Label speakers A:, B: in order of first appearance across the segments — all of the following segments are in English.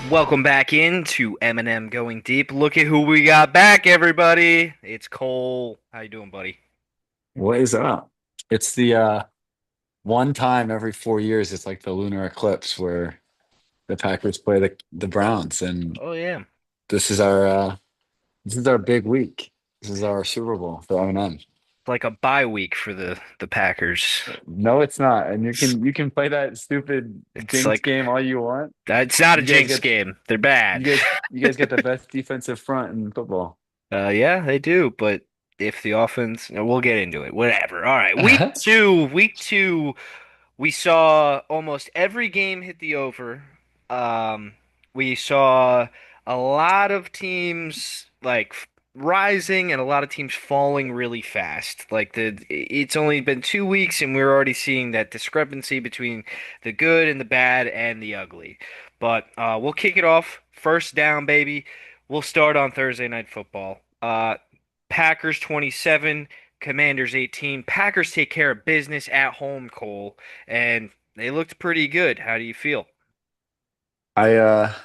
A: Welcome back into Eminem Going Deep. Look at who we got back, everybody. It's Cole. How you doing, buddy?
B: What is up? It's the one time every 4 years it's like the lunar eclipse where the Packers play the Browns, and
A: Oh yeah.
B: this is our big week. This is our Super Bowl for M&M.
A: It's like a bye week for the Packers.
B: No, it's not. And you
A: It's,
B: can you can play that stupid
A: it's
B: jinx
A: like
B: game all you want.
A: it's not a
B: You guys
A: jinx
B: get
A: game. They're
B: you
A: bad.
B: guys you guys get the best defensive front in football.
A: Yeah, they do, but if the offense, no, we'll get into it. Whatever. All right. Week two, we saw almost every game hit the over. We saw a lot of teams rising and a lot of teams falling really fast. It's only been 2 weeks and we're already seeing that discrepancy between the good and the bad and the ugly. But we'll kick it off. First down, baby. We'll start on Thursday Night Football. Packers 27, Commanders 18. Packers take care of business at home, Cole, and they looked pretty good. How do you feel?
B: I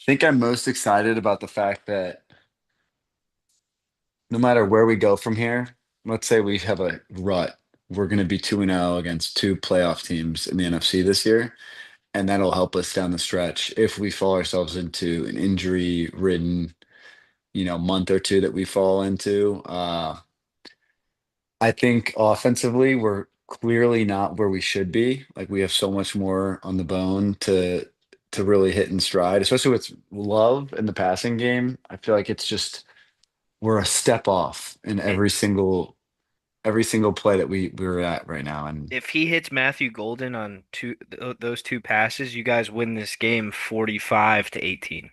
B: think I'm most excited about the fact that no matter where we go from here, let's say we have a rut, we're going to be 2-0 against two playoff teams in the NFC this year, and that'll help us down the stretch if we fall ourselves into an injury-ridden, month or two that we fall into. I think offensively, we're clearly not where we should be. Like we have so much more on the bone to really hit in stride, especially with Love in the passing game. I feel like it's just we're a step off in
A: I-
B: every single play that we're at right now. And
A: If he hits Matthew Golden on those two passes, you guys win this game 45-18.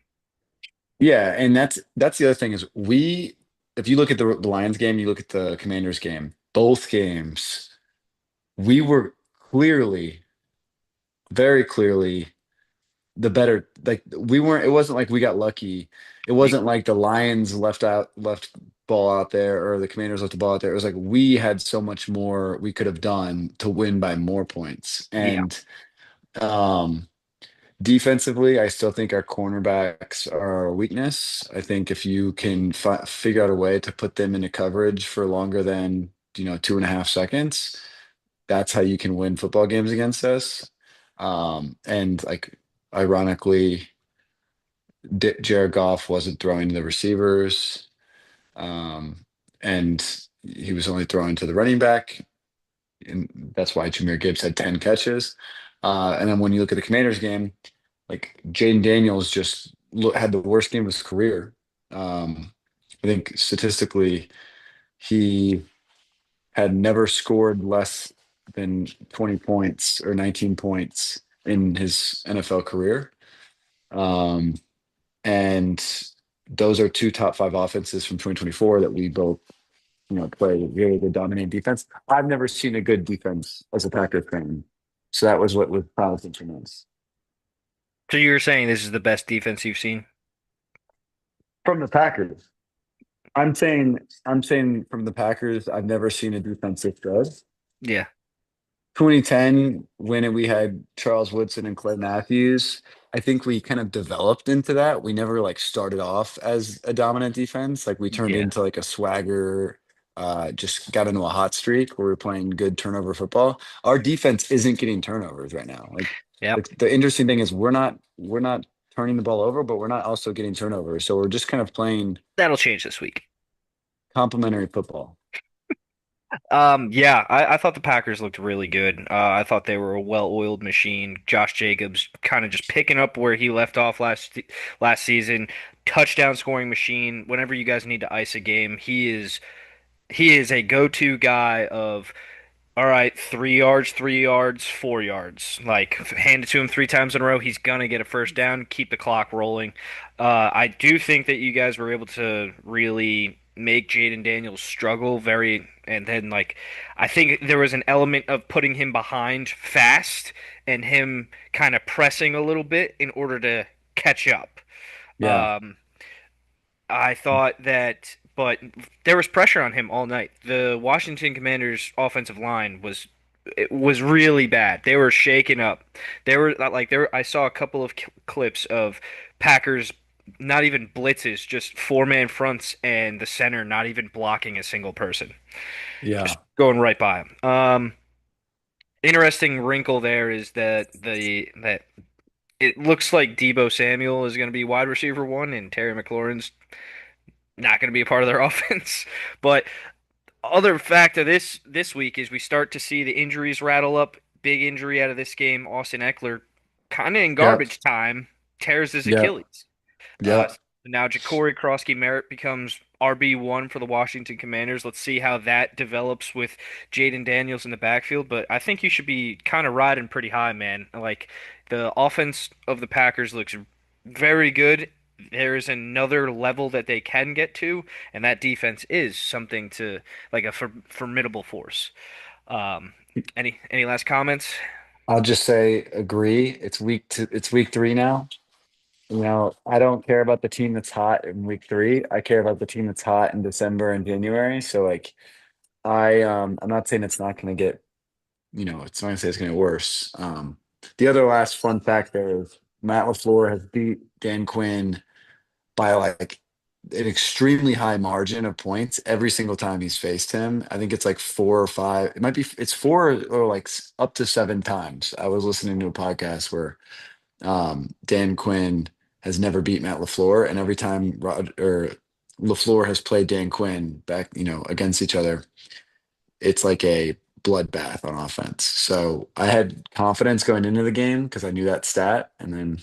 B: yeah, and that's the other thing is we if you look at the Lions game, you look at the Commanders game, both games, we were clearly, very clearly the better. Like we weren't, it wasn't like we got lucky. It
A: You,
B: wasn't like the Lions left ball out there or the Commanders left the ball out there. It was like we had so much more we could have done to win by more points.
A: yeah,
B: And um defensively, I still think our cornerbacks are a weakness. I think if you can figure out a way to put them into coverage for longer than, 2.5 seconds, that's how you can win football games against us. And like, ironically, Jared Goff wasn't throwing to the receivers, and he was only throwing to the running back, and that's why Jahmyr Gibbs had 10 catches. And then when you look at the Commanders game, like Jaden Daniels just had the worst game of his career. I think statistically, he had never scored less than 20 points or 19 points in his NFL career. Um, and those are two top five offenses from 2024 that we both, play really good dominant defense. I've never seen a good defense as a Packers fan. So that was what was promising for us.
A: so you're saying this is the best defense you've seen?
B: From the Packers. I'm saying from the Packers, I've never seen a defense this good.
A: Yeah,
B: 2010, when we had Charles Woodson and Clay Matthews, I think we kind of developed into that. We never like started off as a dominant defense. Like we turned
A: yeah,
B: into like a swagger, just got into a hot streak where we're playing good turnover football. Our defense isn't getting turnovers right now. Like
A: yep.
B: the interesting thing is we're not turning the ball over, but we're not also getting turnovers. So we're just kind of playing
A: That'll change this week.
B: complementary football.
A: Yeah, I thought the Packers looked really good. I thought they were a well-oiled machine. Josh Jacobs kind of just picking up where he left off last season. Touchdown scoring machine. Whenever you guys need to ice a game, he is a go-to guy of all right, 3 yards, 3 yards, 4 yards. Like, hand it to him three times in a row, he's gonna get a first down, keep the clock rolling. I do think that you guys were able to really make Jaden Daniels struggle and then I think there was an element of putting him behind fast and him kind of pressing a little bit in order to catch up.
B: Yeah.
A: Um, I thought that, but there was pressure on him all night. The Washington Commanders' offensive line was it was really bad. They were shaken up. They were like there. I saw a couple of clips of Packers not even blitzes, just four-man fronts, and the center not even blocking a single person, just
B: Yeah.
A: going right by him. Interesting wrinkle there is that it looks like Debo Samuel is going to be wide receiver one, and Terry McLaurin's not going to be a part of their offense. But other factor this week is we start to see the injuries rattle up. Big injury out of this game. Austin Eckler, kind of in
B: Yep.
A: garbage time, tears his
B: Yep.
A: Achilles. Uh,
B: Yep.
A: Now Ja'Cory Krosky-Merritt becomes RB1 for the Washington Commanders. Let's see how that develops with Jaden Daniels in the backfield. But I think you should be kind of riding pretty high, man. Like the offense of the Packers looks very good. There is another level that they can get to, and that defense is something to like a formidable force. Um, any last comments?
B: I'll just say agree. It's week three now. I don't care about the team that's hot in week three. I care about the team that's hot in December and January. So like I'm not saying it's not gonna get, it's not gonna say it's gonna get worse. The other last fun fact there is Matt LaFleur has beat Dan Quinn by like an extremely high margin of points every single time he's faced him. I think it's like four or five. It's four or like up to seven times. I was listening to a podcast where Dan Quinn has never beat Matt LaFleur, and every time LaFleur has played Dan Quinn back, against each other, it's like a bloodbath on offense. So I had confidence going into the game because I knew that stat, and then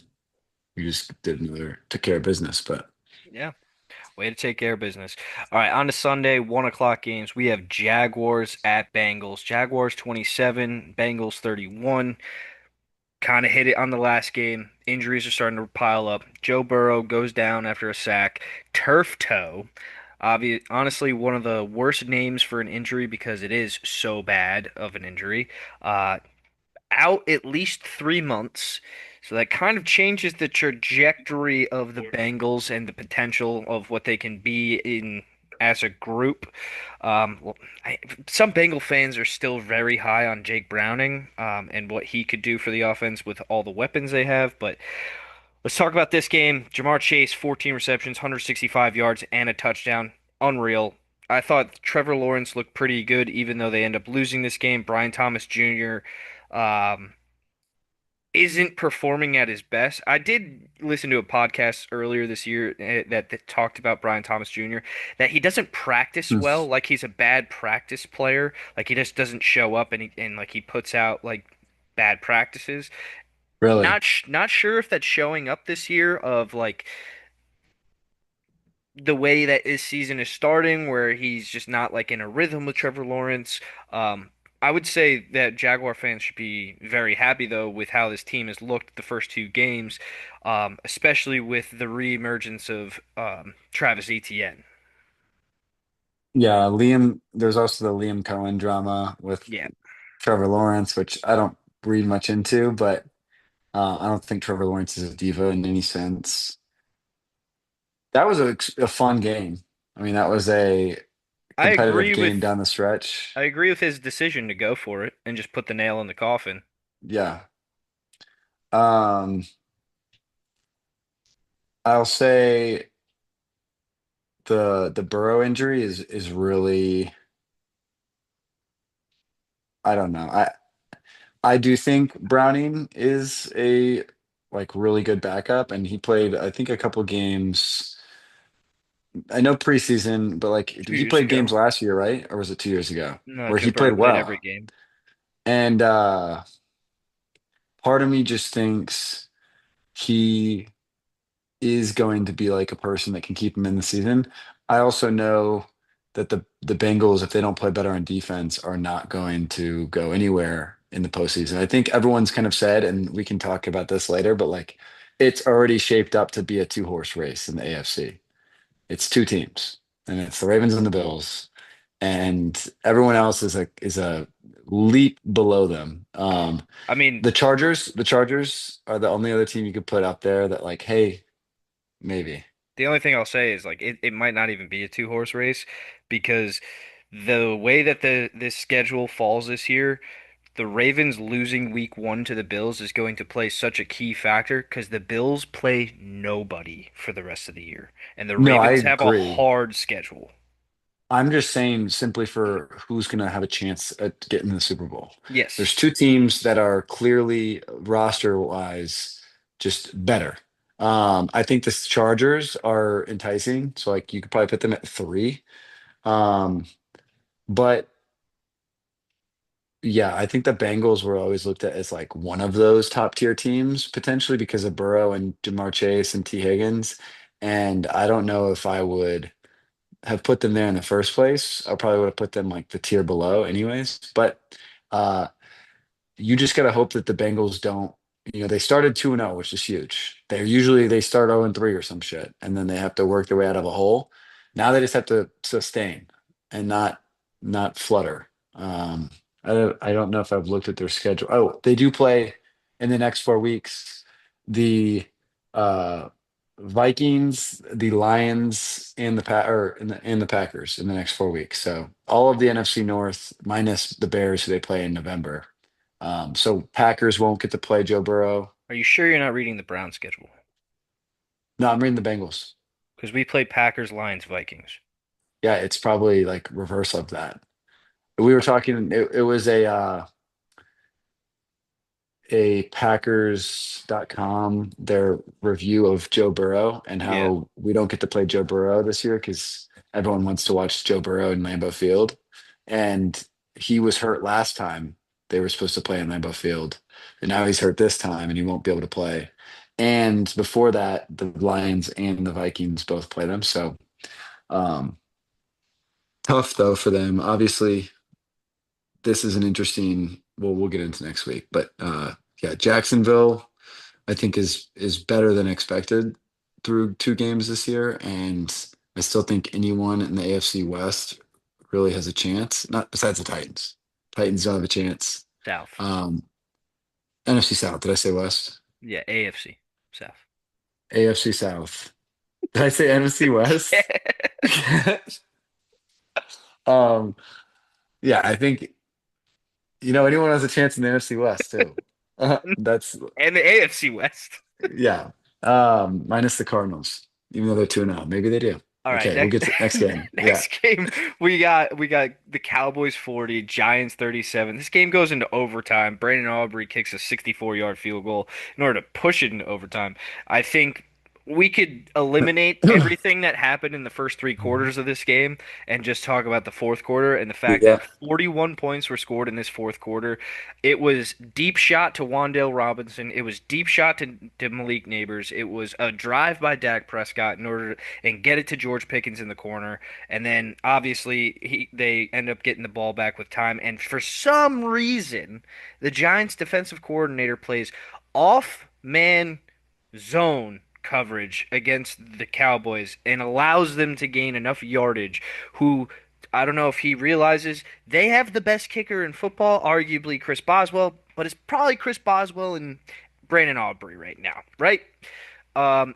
B: we just took care of business. But
A: Yeah. Way to take care of business. All right, on to Sunday, 1 o'clock games. We have Jaguars at Bengals. Jaguars 27, Bengals 31. Kind of hit it on the last game. Injuries are starting to pile up. Joe Burrow goes down after a sack. Turf toe. Honestly, one of the worst names for an injury because it is so bad of an injury. Uh, Out at least 3 months. So that kind of changes the trajectory of the Bengals and the potential of what they can be in as a group. Well, some Bengal fans are still very high on Jake Browning, and what he could do for the offense with all the weapons they have. But let's talk about this game. Jamar Chase, 14 receptions, 165 yards, and a touchdown. Unreal. I thought Trevor Lawrence looked pretty good, even though they end up losing this game. Brian Thomas Jr. Um, isn't performing at his best. I did listen to a podcast earlier this year that talked about Brian Thomas Jr. that he doesn't practice
B: hmm,
A: well, like he's a bad practice player, like he just doesn't show up and like he puts out like bad practices.
B: really,
A: Not sure if that's showing up this year of like the way that his season is starting, where he's just not like in a rhythm with Trevor Lawrence. I would say that Jaguar fans should be very happy though with how this team has looked the first two games, especially with the reemergence of Travis Etienne.
B: yeah. Liam, there's also the Liam Cohen drama with
A: Yeah,
B: Trevor Lawrence, which I don't read much into, but I don't think Trevor Lawrence is a diva in any sense. That was a fun game. I mean, that was a
A: I
B: competitive
A: agree
B: game
A: with
B: down the stretch.
A: I agree with his decision to go for it and just put the nail in the coffin.
B: Yeah. Um, I'll say the Burrow injury is really, I don't know. I do think Browning is a like really good backup, and he played I think a couple games. I know preseason, but like
A: Two
B: he
A: years
B: played games
A: ago,
B: last year, right? Or was it 2 years ago
A: no,
B: where
A: Joe
B: he
A: Burrow
B: played
A: played every
B: well?
A: game.
B: And part of me just thinks he is going to be like a person that can keep him in the season. I also know that the Bengals, if they don't play better on defense, are not going to go anywhere in the postseason. I think everyone's kind of said, and we can talk about this later, but like it's already shaped up to be a two-horse race in the AFC. It's two teams, and it's the Ravens and the Bills, and everyone else is a leap below them.
A: I mean,
B: The Chargers are the only other team you could put up there that like, hey, maybe.
A: the only thing I'll say is like it might not even be a two-horse race because the way that the this schedule falls this year, the Ravens losing week one to the Bills is going to play such a key factor because the Bills play nobody for the rest of the year, and the
B: No, I
A: Ravens have a
B: agree.
A: hard schedule.
B: I'm just saying simply for who's going to have a chance at getting the Super Bowl.
A: Yes.
B: There's two teams that are clearly roster wise just better. I think the Chargers are enticing, so like you could probably put them at three. Um, but yeah, I think the Bengals were always looked at as like one of those top tier teams potentially because of Burrow and Jamar Chase and T. Higgins. And I don't know if I would have put them there in the first place. I probably would have put them like the tier below anyways. But uh you just gotta hope that the Bengals don't, they started 2-0, which is huge. They start 0-3 or some shit, and then they have to work their way out of a hole. Now they just have to sustain and not flutter. I don't know if I've looked at their schedule. Oh, they do play in the next 4 weeks. The uh Vikings, the Lions, and the Packers in the next 4 weeks. So all of the NFC North minus the Bears who they play in November. So Packers won't get to play Joe Burrow.
A: Are you sure you're not reading the Brown schedule?
B: No, I'm reading the Bengals.
A: Because we play Packers, Lions, Vikings.
B: Yeah, it's probably like reverse of that. We were talking. It was a Packers.com, their review of Joe Burrow and
A: Yeah.
B: how we don't get to play Joe Burrow this year because everyone wants to watch Joe Burrow in Lambeau Field. And he was hurt last time they were supposed to play in Lambeau Field. And now he's hurt this time and he won't be able to play. And before that, the Lions and the Vikings both play them. So um, tough though for them. Obviously, this is an interesting, well, we'll get into next week. But yeah, Jacksonville I think is better than expected through two games this year, and I still think anyone in the AFC West really has a chance. Not besides the Titans. Titans don't have a chance.
A: South.
B: Um, NFC South. Did I say West?
A: Yeah, AFC. South.
B: AFC South. Did I say NFC West? Um, yeah, I think anyone has a chance in the NFC West too. That's
A: And the AFC West.
B: yeah. Minus the Cardinals, even though they're 2-0. Maybe they do.
A: All right,
B: Okay, we'll
A: next
B: get to next game. Yeah.
A: next game we got the Cowboys 40, Giants 37. This game goes into overtime. Brandon Aubrey kicks a 64-yard field goal in order to push it into overtime. I think we could eliminate everything that happened in the first three quarters of this game and just talk about the fourth quarter and the fact that
B: Yeah.
A: 41 points were scored in this fourth quarter. It was deep shot to Wan'Dale Robinson. It was deep shot to Malik Neighbors. It was a drive by Dak Prescott in order to and get it to George Pickens in the corner. And then obviously they end up getting the ball back with time. And for some reason, the Giants defensive coordinator plays off man zone coverage against the Cowboys and allows them to gain enough yardage. Who I don't know if he realizes they have the best kicker in football, arguably Chris Boswell, but it's probably Chris Boswell and Brandon Aubrey right now, right?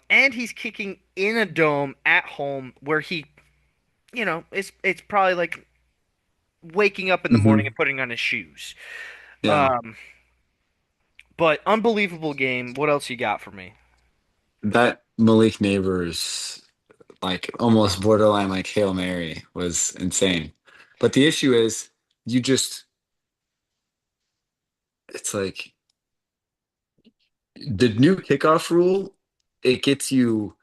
A: And he's kicking in a dome at home where it's probably like waking up in the morning
B: Hmm.
A: and putting on his shoes.
B: Yeah.
A: Um, but unbelievable game. What else you got for me?
B: That Malik Neighbors, like almost borderline like Hail Mary was insane. But the issue is you just, it's like the new kickoff rule, it gets you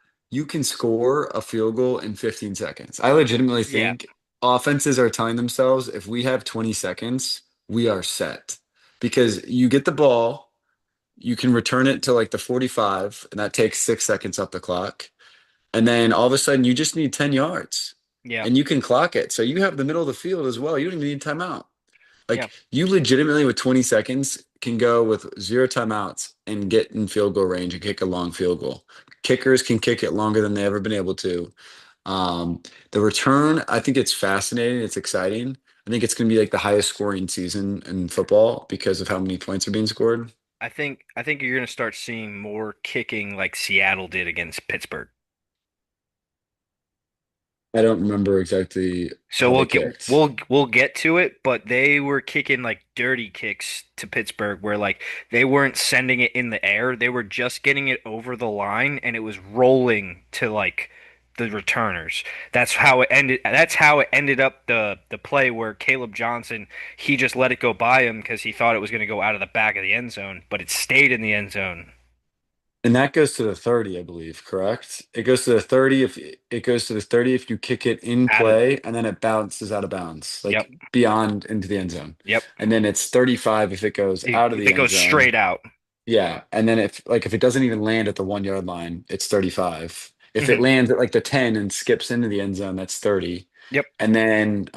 B: can score a field goal in 15 seconds. I legitimately
A: Yeah,
B: think offenses are telling themselves if we have 20 seconds, we are set. Because you get the ball, you can return it to like the 45, and that takes 6 seconds off the clock. And then all of a sudden, you just need 10 yards
A: yeah,
B: and you can clock it. So you have the middle of the field as well. You don't even need timeout.
A: yeah.
B: Like you legitimately, with 20 seconds, can go with zero timeouts and get in field goal range and kick a long field goal. Kickers can kick it longer than they've ever been able to. The return, I think it's fascinating. It's exciting. I think it's going to be like the highest scoring season in football because of how many points are being scored.
A: I think you're gonna start seeing more kicking like Seattle did against Pittsburgh.
B: I don't remember exactly
A: So
B: how
A: we'll
B: they
A: get
B: kicked.
A: we'll get to it, but they were kicking like dirty kicks to Pittsburgh where like they weren't sending it in the air. They were just getting it over the line and it was rolling to like the returners. That's how it ended up the play where Caleb Johnson, he just let it go by him because he thought it was going to go out of the back of the end zone, but it stayed in the end zone.
B: And that goes to the 30, I believe, correct? It goes to the 30 if it goes to the 30 if you kick it in
A: Out of
B: play and then it bounces out of bounds,
A: Yep.
B: like beyond into the end zone.
A: Yep.
B: And then it's 35 if it goes out of
A: If
B: the
A: it
B: end
A: goes
B: zone.
A: straight out.
B: Yeah. And then if it doesn't even land at the 1 yard line, it's 35. If it
A: Mhm.
B: lands at like the 10 and skips into the end zone, that's 30.
A: Yep.
B: And then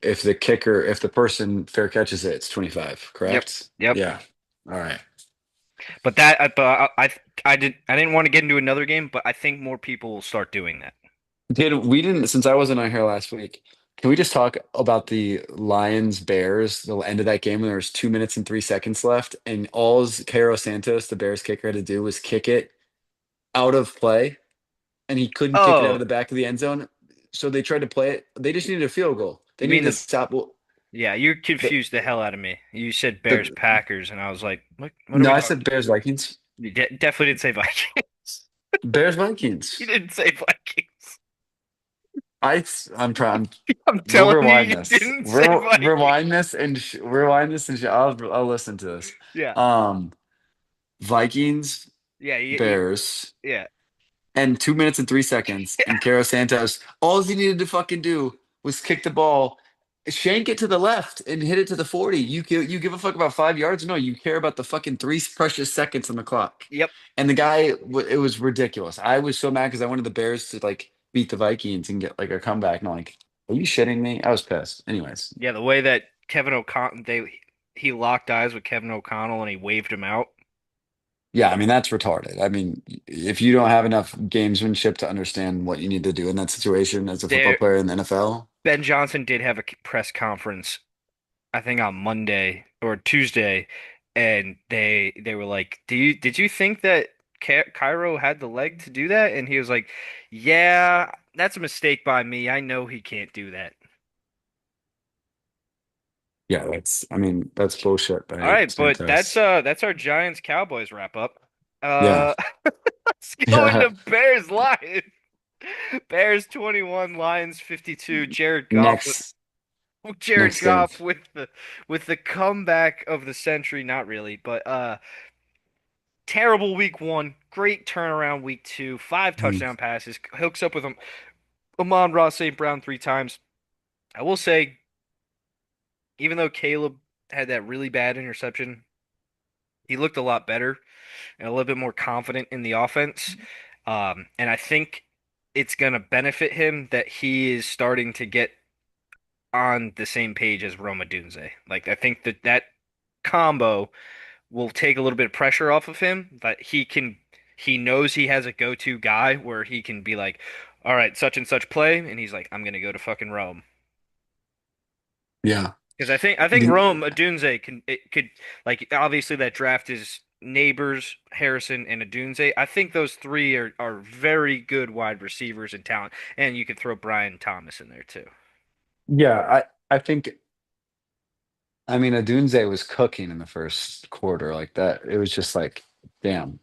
B: if the person fair catches it, it's 25,
A: Yep.
B: correct?
A: Yep.
B: Yeah. All right.
A: I didn't want to get into another game, but I think more people will start doing that.
B: We didn't since I wasn't on here last week. Can we just talk about the Lions Bears, the end of that game when there was 2 minutes and 3 seconds left, and all's Cairo Santos, the Bears kicker, had to do was kick it out of play, and he couldn't kick it out of
A: Oh,
B: the back of the end zone. So they tried to play it. They just needed a field goal. They
A: you mean
B: needed to
A: the
B: stop. Well,
A: yeah, you
B: the,
A: confused the hell out of me. You said Bears
B: the
A: Packers, and I was like, what are
B: no,
A: we
B: I
A: talking?
B: said Bears Vikings.
A: You definitely didn't say Vikings.
B: Bears
A: You
B: Vikings.
A: didn't say Vikings.
B: I'm trying.
A: I'm
B: We'll
A: telling you,
B: rewind
A: you
B: this.
A: didn't say Vikings.
B: Rewind this and rewind this and I'll listen to this.
A: Yeah,
B: Um, Vikings,
A: yeah,
B: Bears,
A: yeah,
B: and 2 minutes and 3 seconds.
A: yeah,
B: And Caro Santos, all he needed to fucking do was kick the ball, shank it to the left, and hit it to the 40. You give a fuck about 5 yards? No, you care about the fucking three precious seconds on the clock.
A: yep,
B: And the guy, it was ridiculous. I was so mad because I wanted the Bears to like beat the Vikings and get like a comeback. And I'm like, are you shitting me? I was pissed. Anyways,
A: yeah. The way that Kevin O'Connell, he locked eyes with Kevin O'Connell and he waved him out.
B: yeah, I mean, that's retarded. I mean, if you don't have enough gamesmanship to understand what you need to do in that situation as a football
A: There,
B: player in the NFL,
A: Ben Johnson did have a press conference I think on Monday or Tuesday, and they were like, did you think that Cairo had the leg to do that?" And he was like, "Yeah, that's a mistake by me. I know he can't do that."
B: yeah, I mean, that's bullshit
A: All
B: by
A: right, but
B: Santos.
A: that's our Giants Cowboys wrap up.
B: Yeah.
A: Uh, let's go
B: Yeah.
A: into Bears Lions. Bears 21, Lions 52.
B: Next,
A: Jared
B: next game.
A: Goff with the comeback of the century, not really, but terrible week one, great turnaround week two, five
B: Mhm.
A: touchdown passes, hooks up with him, Amon-Ra St. Brown three times. I will say, even though Caleb had that really bad interception, he looked a lot better and a little bit more confident in the offense. And I think it's going to benefit him that he is starting to get on the same page as Roma Dunze. Like, I think that combo will take a little bit of pressure off of him, that he knows he has a go-to guy where he can be like, all right, such and such play, and he's like, I'm gonna go to fucking Rome.
B: Yeah.
A: Because I think
B: The-
A: Rome Adunze could like obviously that draft is Neighbors, Harrison, and Adunze. I think those three are very good wide receivers and talent, and you could throw Brian Thomas in there too.
B: yeah, I think I mean Adunze was cooking in the first quarter like that. It was just like, damn.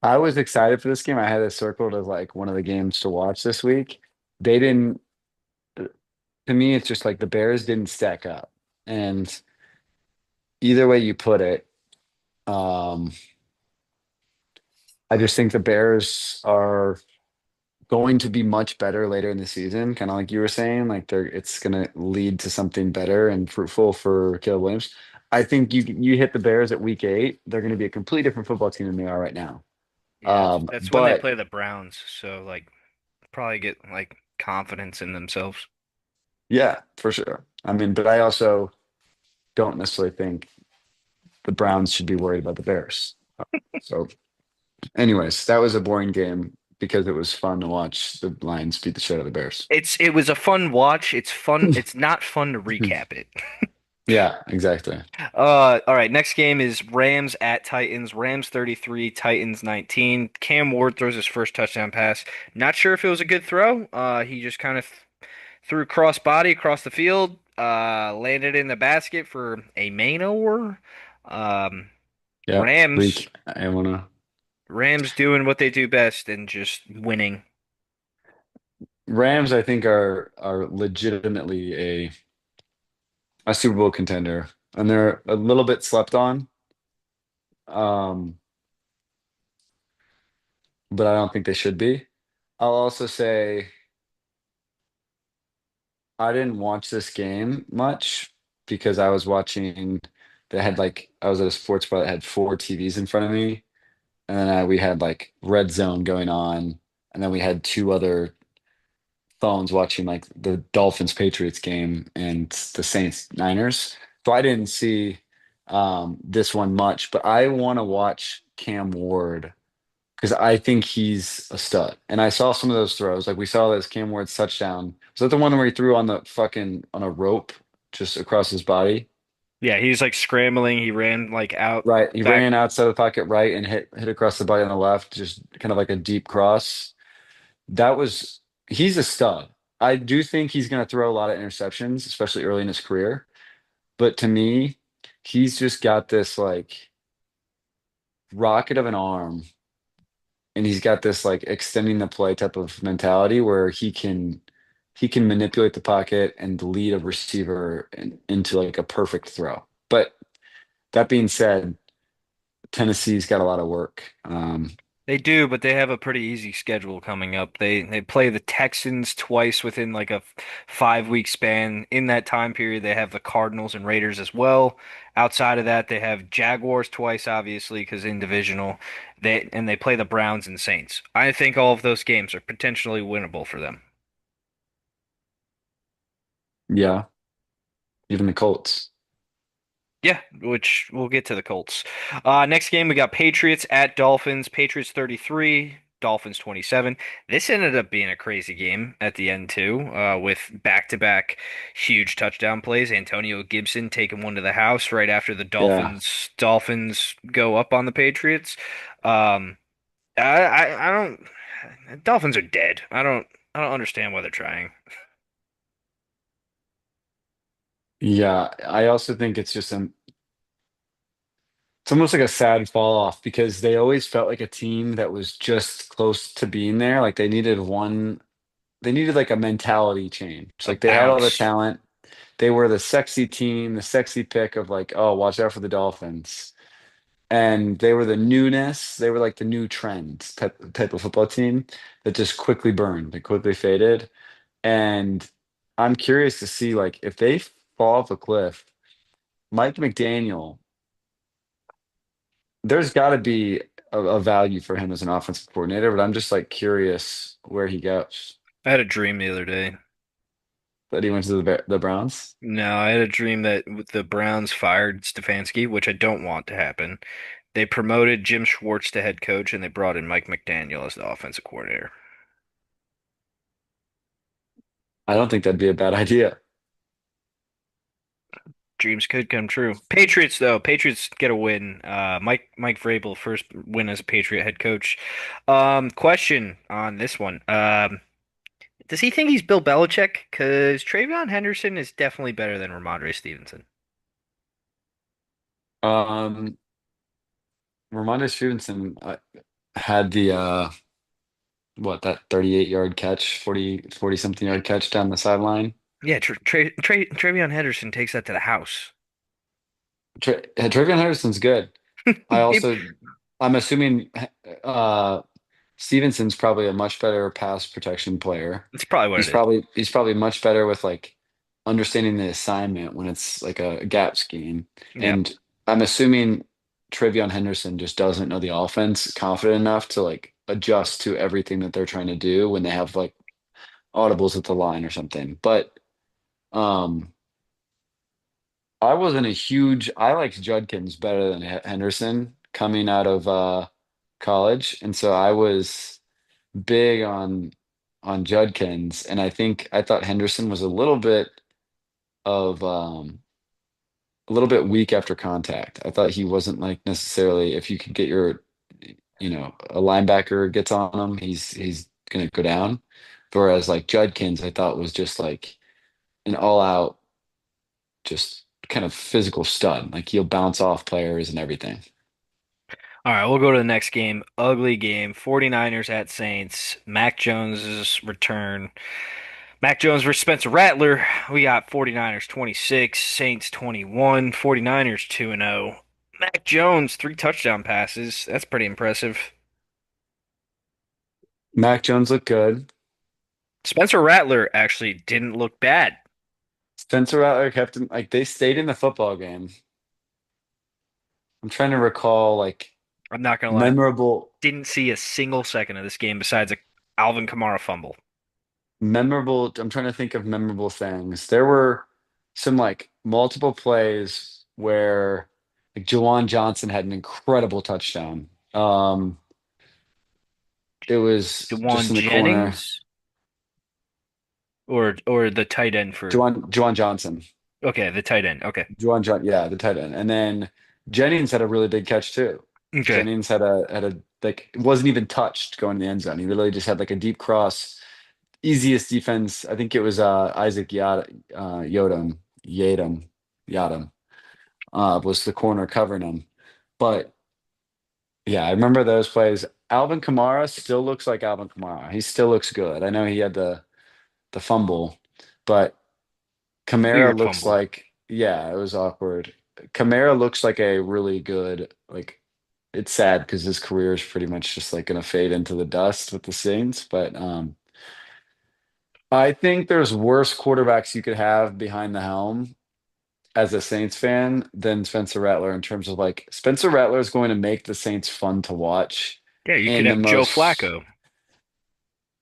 B: I was excited for this game. I had it circled as like one of the games to watch this week. They didn't, to me, it's just like the Bears didn't stack up. And either way you put it, um, I just think the Bears are going to be much better later in the season, kind of like you were saying, like it's going to lead to something better and fruitful for Caleb Williams. I think you hit the Bears at week 8, they're going to be a completely different football team than they are right now.
A: Yeah, that's when they
B: But
A: play the Browns, so like probably get like confidence in themselves.
B: yeah, for sure. I mean, but I also don't necessarily think the Browns should be worried about the Bears. So, anyways, that was a boring game because it was fun to watch the Lions beat the shit out of the Bears.
A: It was a fun watch. It's fun. It's not fun to recap it.
B: Yeah, exactly.
A: All right, next game is Rams at Titans. Rams 33, Titans 19. Cam Ward throws his first touchdown pass. Not sure if it was a good throw. He just kind of threw cross body across the field, landed in the basket for a Manor. Um,
B: Yep.
A: Rams,
B: Leak. I wanna.
A: Rams doing what they do best and just winning.
B: Rams, I think, are legitimately a Super Bowl contender, and they're a little bit slept on. Um, but I don't think they should be. I'll also say I didn't watch this game much because I was watching. They had like I was at a sports bar that had four TVs in front of me, and then we had like Red Zone going on, and then we had two other phones watching like the Dolphins Patriots game and the Saints Niners. So I didn't see this one much, but I want to watch Cam Ward because I think he's a stud. And I saw some of those throws. Like we saw this Cam Ward's touchdown. Was that the one where he threw on the fucking on a rope just across his body?
A: Yeah, he's like scrambling. He ran like out
B: Right. He
A: back.
B: ran outside the pocket right and hit across the body on the left, just kind of like a deep cross. That was he's a stud. I do think he's going to throw a lot of interceptions, especially early in his career. But to me, he's just got this like rocket of an arm, and he's got this like extending the play type of mentality where he can manipulate the pocket and lead a receiver into like a perfect throw. But that being said, Tennessee's got a lot of work.
A: They do, but they have a pretty easy schedule coming up. They play the Texans twice within like a 5 week span. In that time period, they have the Cardinals and Raiders as well. Outside of that, they have Jaguars twice, obviously, because in divisional. They play the Browns and Saints. I think all of those games are potentially winnable for them.
B: Yeah, even the Colts.
A: Yeah, which we'll get to the Colts. Next game, we got Patriots at Dolphins. Patriots 33, Dolphins 27. This ended up being a crazy game at the end too, with back-to-back huge touchdown plays. Antonio Gibson taking one to the house right after the
B: Yeah.
A: Dolphins go up on the Patriots. Um, I don't. Dolphins are dead. I don't understand why they're trying.
B: Yeah, I also think it's almost like a sad fall off because they always felt like a team that was just close to being there. Like they needed like a mentality change.
A: A
B: Like they had all the
A: bounce.
B: talent. They were the sexy team, the sexy pick of like, oh, watch out for the Dolphins. And they were the newness. They were like the new trend type of football team that just quickly burned, they quickly faded. And I'm curious to see like if they fall off a cliff, Mike McDaniel, there's got to be a value for him as an offensive coordinator, but I'm just like curious where he goes.
A: I had a dream the other day.
B: That he went to the Browns.
A: No, I had a dream that the Browns fired Stefanski, which I don't want to happen. They promoted Jim Schwartz to head coach, and they brought in Mike McDaniel as the offensive coordinator.
B: I don't think that'd be a bad idea.
A: Dreams could come true. Patriots, though, Patriots get a win. Mike Vrabel first win as a Patriot head coach. Question on this one. Does he think he's Bill Belichick? Because Travion Henderson is definitely better than Ramondre Stevenson.
B: Um, Ramondre Stevenson had the what that 38-yard catch, 40 something yard catch down the sideline.
A: Yeah, Travion Henderson takes that to the house.
B: Travion Henderson's good. I
A: People,
B: also I'm assuming uh Stevenson's probably a much better pass protection player.
A: that's probably what
B: He's
A: it is.
B: probably much better with like understanding the assignment when it's like a gap scheme.
A: Yeah.
B: And I'm assuming Travion Henderson just doesn't know the offense confident enough to like adjust to everything that they're trying to do when they have like audibles at the line or something. But um I liked Judkins better than Henderson coming out of college. And so I was big on Judkins, and I thought Henderson was a little bit of a little bit weak after contact. I thought he wasn't like necessarily if you could get your, a linebacker gets on him, he's gonna go down. Whereas like Judkins, I thought was just like an all out, just kind of physical stud. Like he'll bounce off players and everything.
A: All right, we'll go to the next game. Ugly game. 49ers at Saints. Mac Jones's return. Mac Jones versus Spencer Rattler. We got 49ers 26, Saints 21, 49ers 2-0. Mac Jones, 3 touchdown passes. That's pretty impressive.
B: Mac Jones looked good.
A: Spencer Rattler actually didn't look bad.
B: Spencer Rattler kept him like they stayed in the football game. I'm trying to recall like
A: I'm not gonna lie.
B: memorable
A: Didn't see a single second of this game besides a Alvin Kamara fumble.
B: I'm trying to think of memorable things. There were some like multiple plays where like Jawan Johnson had an incredible touchdown. It was just
A: Dewan
B: in the corner.
A: Jennings or the tight end for
B: Jawan Johnson.
A: okay, the tight end. Okay.
B: Yeah, the tight end. And then Jennings had a really big catch too.
A: Okay.
B: Jennings had a like it wasn't even touched going in the end zone. He literally just had like a deep cross. Easiest defense. I think it was Isaac Yadam was the corner covering him. But yeah, I remember those plays. Alvin Kamara still looks like Alvin Kamara. He still looks good. I know he had the fumble, but Kamara
A: Weird
B: looks
A: fumble.
B: like, yeah, it was awkward. Kamara looks like a really good, like, it's sad because his career is pretty much just like going to fade into the dust with the Saints. But I think there's worse quarterbacks you could have behind the helm as a Saints fan than Spencer Rattler in terms of like, Spencer Rattler is going to make the Saints fun to watch
A: Yeah, you could
B: in the
A: have Joe
B: most.
A: Flacco.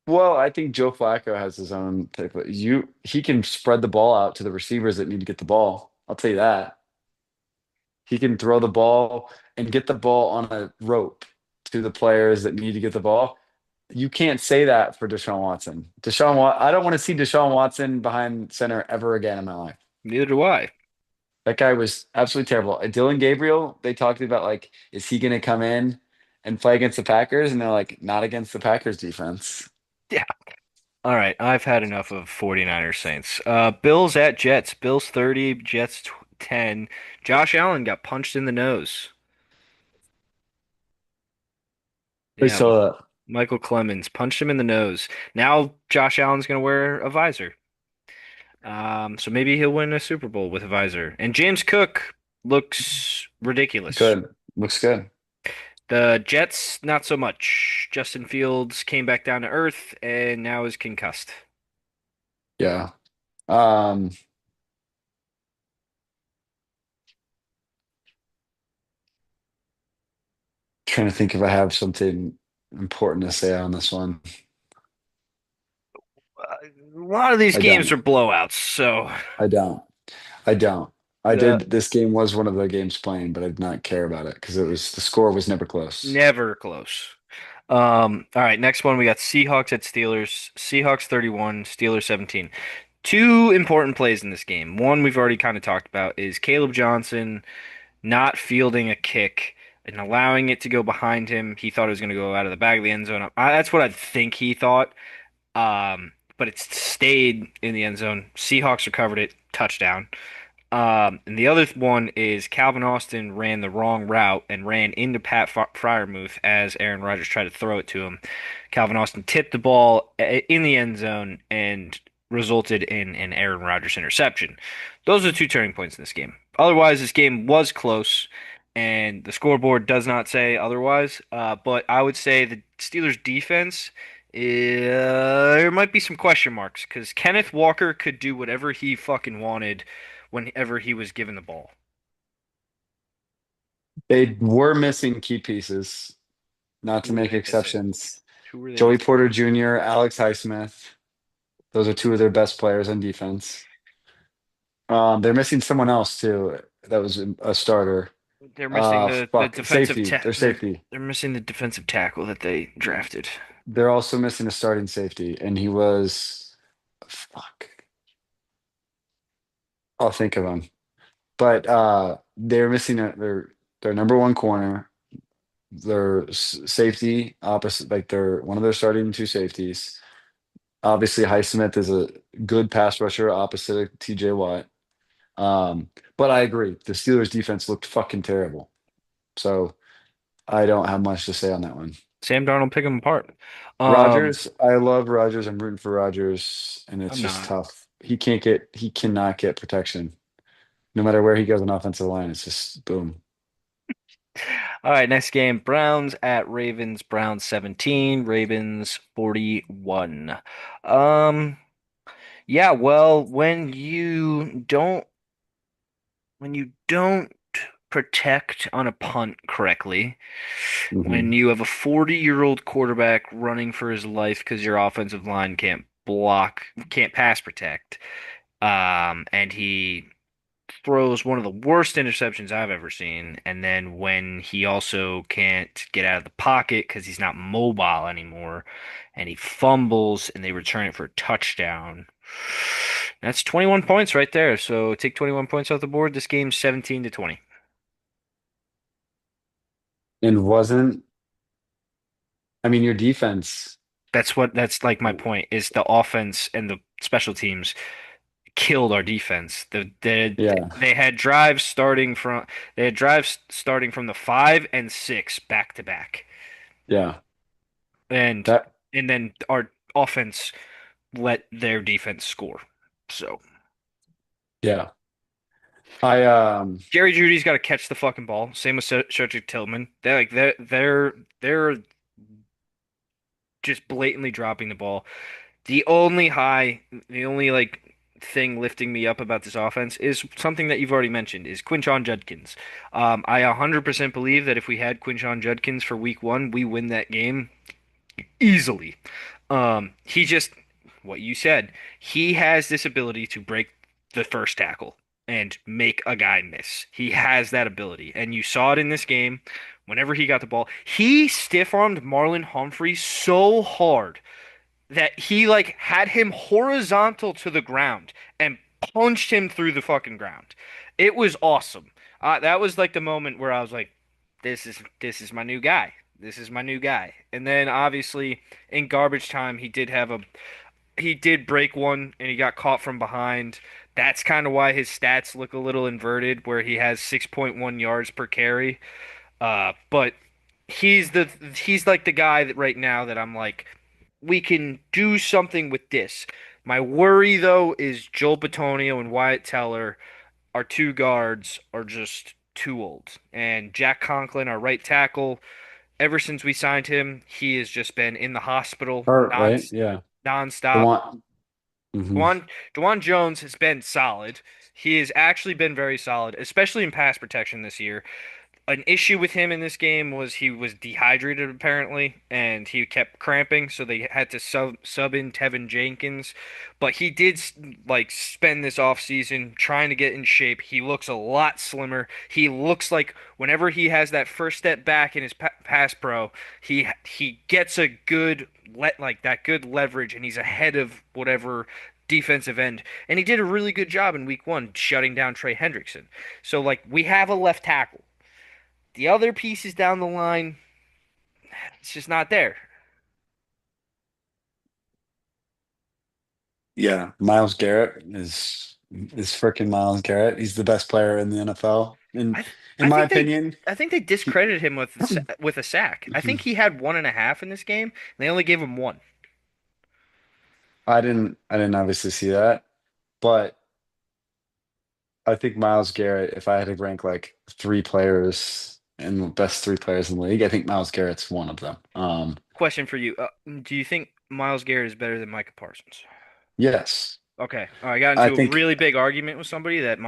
B: Well, I think Joe Flacco has his own type of he can spread the ball out to the receivers that need to get the ball. I'll tell you that. He can throw the ball and get the ball on a rope to the players that need to get the ball. You can't say that for Deshaun Watson. I don't want to see Deshaun Watson behind center ever again in my life.
A: Neither do I.
B: That guy was absolutely terrible. Dylan Gabriel, they talked about like, is he going to come in and play against the Packers? And they're like, not against the Packers defense.
A: Yeah. All right, I've had enough of 49ers Saints. Bills at Jets. Bills 30, Jets 10. Josh Allen got punched in the nose.
B: I
A: Yeah,
B: saw that.
A: Michael Clemens punched him in the nose. Now Josh Allen's gonna wear a visor. So maybe he'll win a Super Bowl with a visor. And James Cook looks ridiculous.
B: Good. Looks good.
A: The Jets, not so much. Justin Fields came back down to earth and now is concussed.
B: Yeah. Um, Trying to think if I have something important to say on this one.
A: A lot of these
B: I
A: games
B: don't.
A: are blowouts, so
B: I don't. I don't. I
A: the
B: did. This game was one of the games playing, but I did not care about it because the score was never close.
A: never close. All right, next one we got Seahawks at Steelers. Seahawks 31, Steelers 17. Two important plays in this game. One we've already kind of talked about is Caleb Johnson not fielding a kick and allowing it to go behind him. He thought it was going to go out of the back of the end zone. That's what I think he thought. But it stayed in the end zone. Seahawks recovered it, touchdown. And the other one is Calvin Austin ran the wrong route and ran into Pat Fryermuth as Aaron Rodgers tried to throw it to him. Calvin Austin tipped the ball in the end zone and resulted in an Aaron Rodgers interception. Those are the two turning points in this game. Otherwise, this game was close, and the scoreboard does not say otherwise. But I would say the Steelers' defense. There might be some question marks because Kenneth Walker could do whatever he fucking wanted whenever he was given the ball.
B: They were missing key pieces, not
A: Who
B: to
A: were
B: make
A: they missing?
B: exceptions.
A: Who were they
B: Joey
A: missing?
B: Porter Jr., Alex Highsmith. Those are two of their best players on defense. They're missing someone else too. That was a starter.
A: They're missing the
B: Fuck,
A: defensive
B: safety.
A: ta
B: They're safety.
A: they're missing the defensive tackle that they drafted.
B: They're also missing a starting safety, and he was fuck. I'll think of him. but they're missing their number one corner, their safety opposite, like their one of their starting two safeties. Obviously, Highsmith is a good pass rusher opposite of TJ Watt. But I agree, the Steelers defense looked fucking terrible. So I don't have much to say on that one.
A: Sam Darnold pick him apart. Um,
B: Rodgers, I love Rodgers. I'm rooting for Rodgers, and it's
A: I'm
B: just
A: not.
B: tough. He cannot get protection. No matter where he goes on offensive line, it's just boom.
A: All right, next game, Browns at Ravens. Browns 17, Ravens 41. Um, yeah, well, when you don't protect on a punt correctly, when
B: Hmm.
A: you have a 40-year-old quarterback running for his life because your offensive line can't pass protect, and he throws one of the worst interceptions I've ever seen. And then when he also can't get out of the pocket because he's not mobile anymore, and he fumbles and they return it for a touchdown. That's 21 points right there. So take 21 points off the board. This game's 17 to 20.
B: And wasn't, I mean, your defense,
A: That's like my point is the offense and the special teams killed our defense.
B: yeah,
A: They had drives starting from the 5 and 6 back to back.
B: yeah,
A: and
B: that,
A: and then our offense let their defense score. So
B: yeah. I,
A: Jerry Judy's got to catch the fucking ball. Same with Cedric Tillman. They're just blatantly dropping the ball. The only like thing lifting me up about this offense is something that you've already mentioned is Quinshon Judkins. I 100% believe that if we had Quinshon Judkins for week one, we win that game easily. He just, what you said, he has this ability to break the first tackle and make a guy miss. He has that ability. And you saw it in this game. Whenever he got the ball, he stiff-armed Marlon Humphrey so hard that he like had him horizontal to the ground and punched him through the fucking ground. It was awesome. That was like the moment where I was like, this is my new guy. This is my new guy. And then obviously in garbage time he did break one and he got caught from behind. That's kind of why his stats look a little inverted, where he has 6.1 yards per carry. But he's like the guy that right now that I'm like, we can do something with this. My worry though is Joel Bitonio and Wyatt Teller, our two guards, are just too old. And Jack Conklin, our right tackle, ever since we signed him, he has just been in the hospital
B: hurt, right? Yeah. The
A: nonstop.
B: one, hmm.
A: Dewan Jones has been solid. He has actually been very solid, especially in pass protection this year. An issue with him in this game was he was dehydrated apparently, and he kept cramping, so they had to sub in Tevin Jenkins. But he did like spend this off season trying to get in shape. He looks a lot slimmer. He looks like whenever he has that first step back in his pass pro, he gets a good like that good leverage, and he's ahead of whatever defensive end. And he did a really good job in week one shutting down Trey Hendrickson. So like we have a left tackle. The other pieces down the line, it's just not there.
B: Yeah, Miles Garrett is freaking Miles Garrett. He's the best player in the NFL.
A: I th
B: In
A: I
B: my
A: think they
B: opinion,
A: I think they
B: he,
A: discredited him with a sack. I think he had 1.5 in this game, and they only gave him one.
B: I didn't obviously see that, but I think Miles Garrett, if I had to rank like three players and the best three players in the league, I think Miles Garrett's one of them.
A: Question for you: do you think Miles Garrett is better than Micah Parsons?
B: Yes.
A: Okay, I got
B: I
A: into a
B: think
A: really big argument with somebody that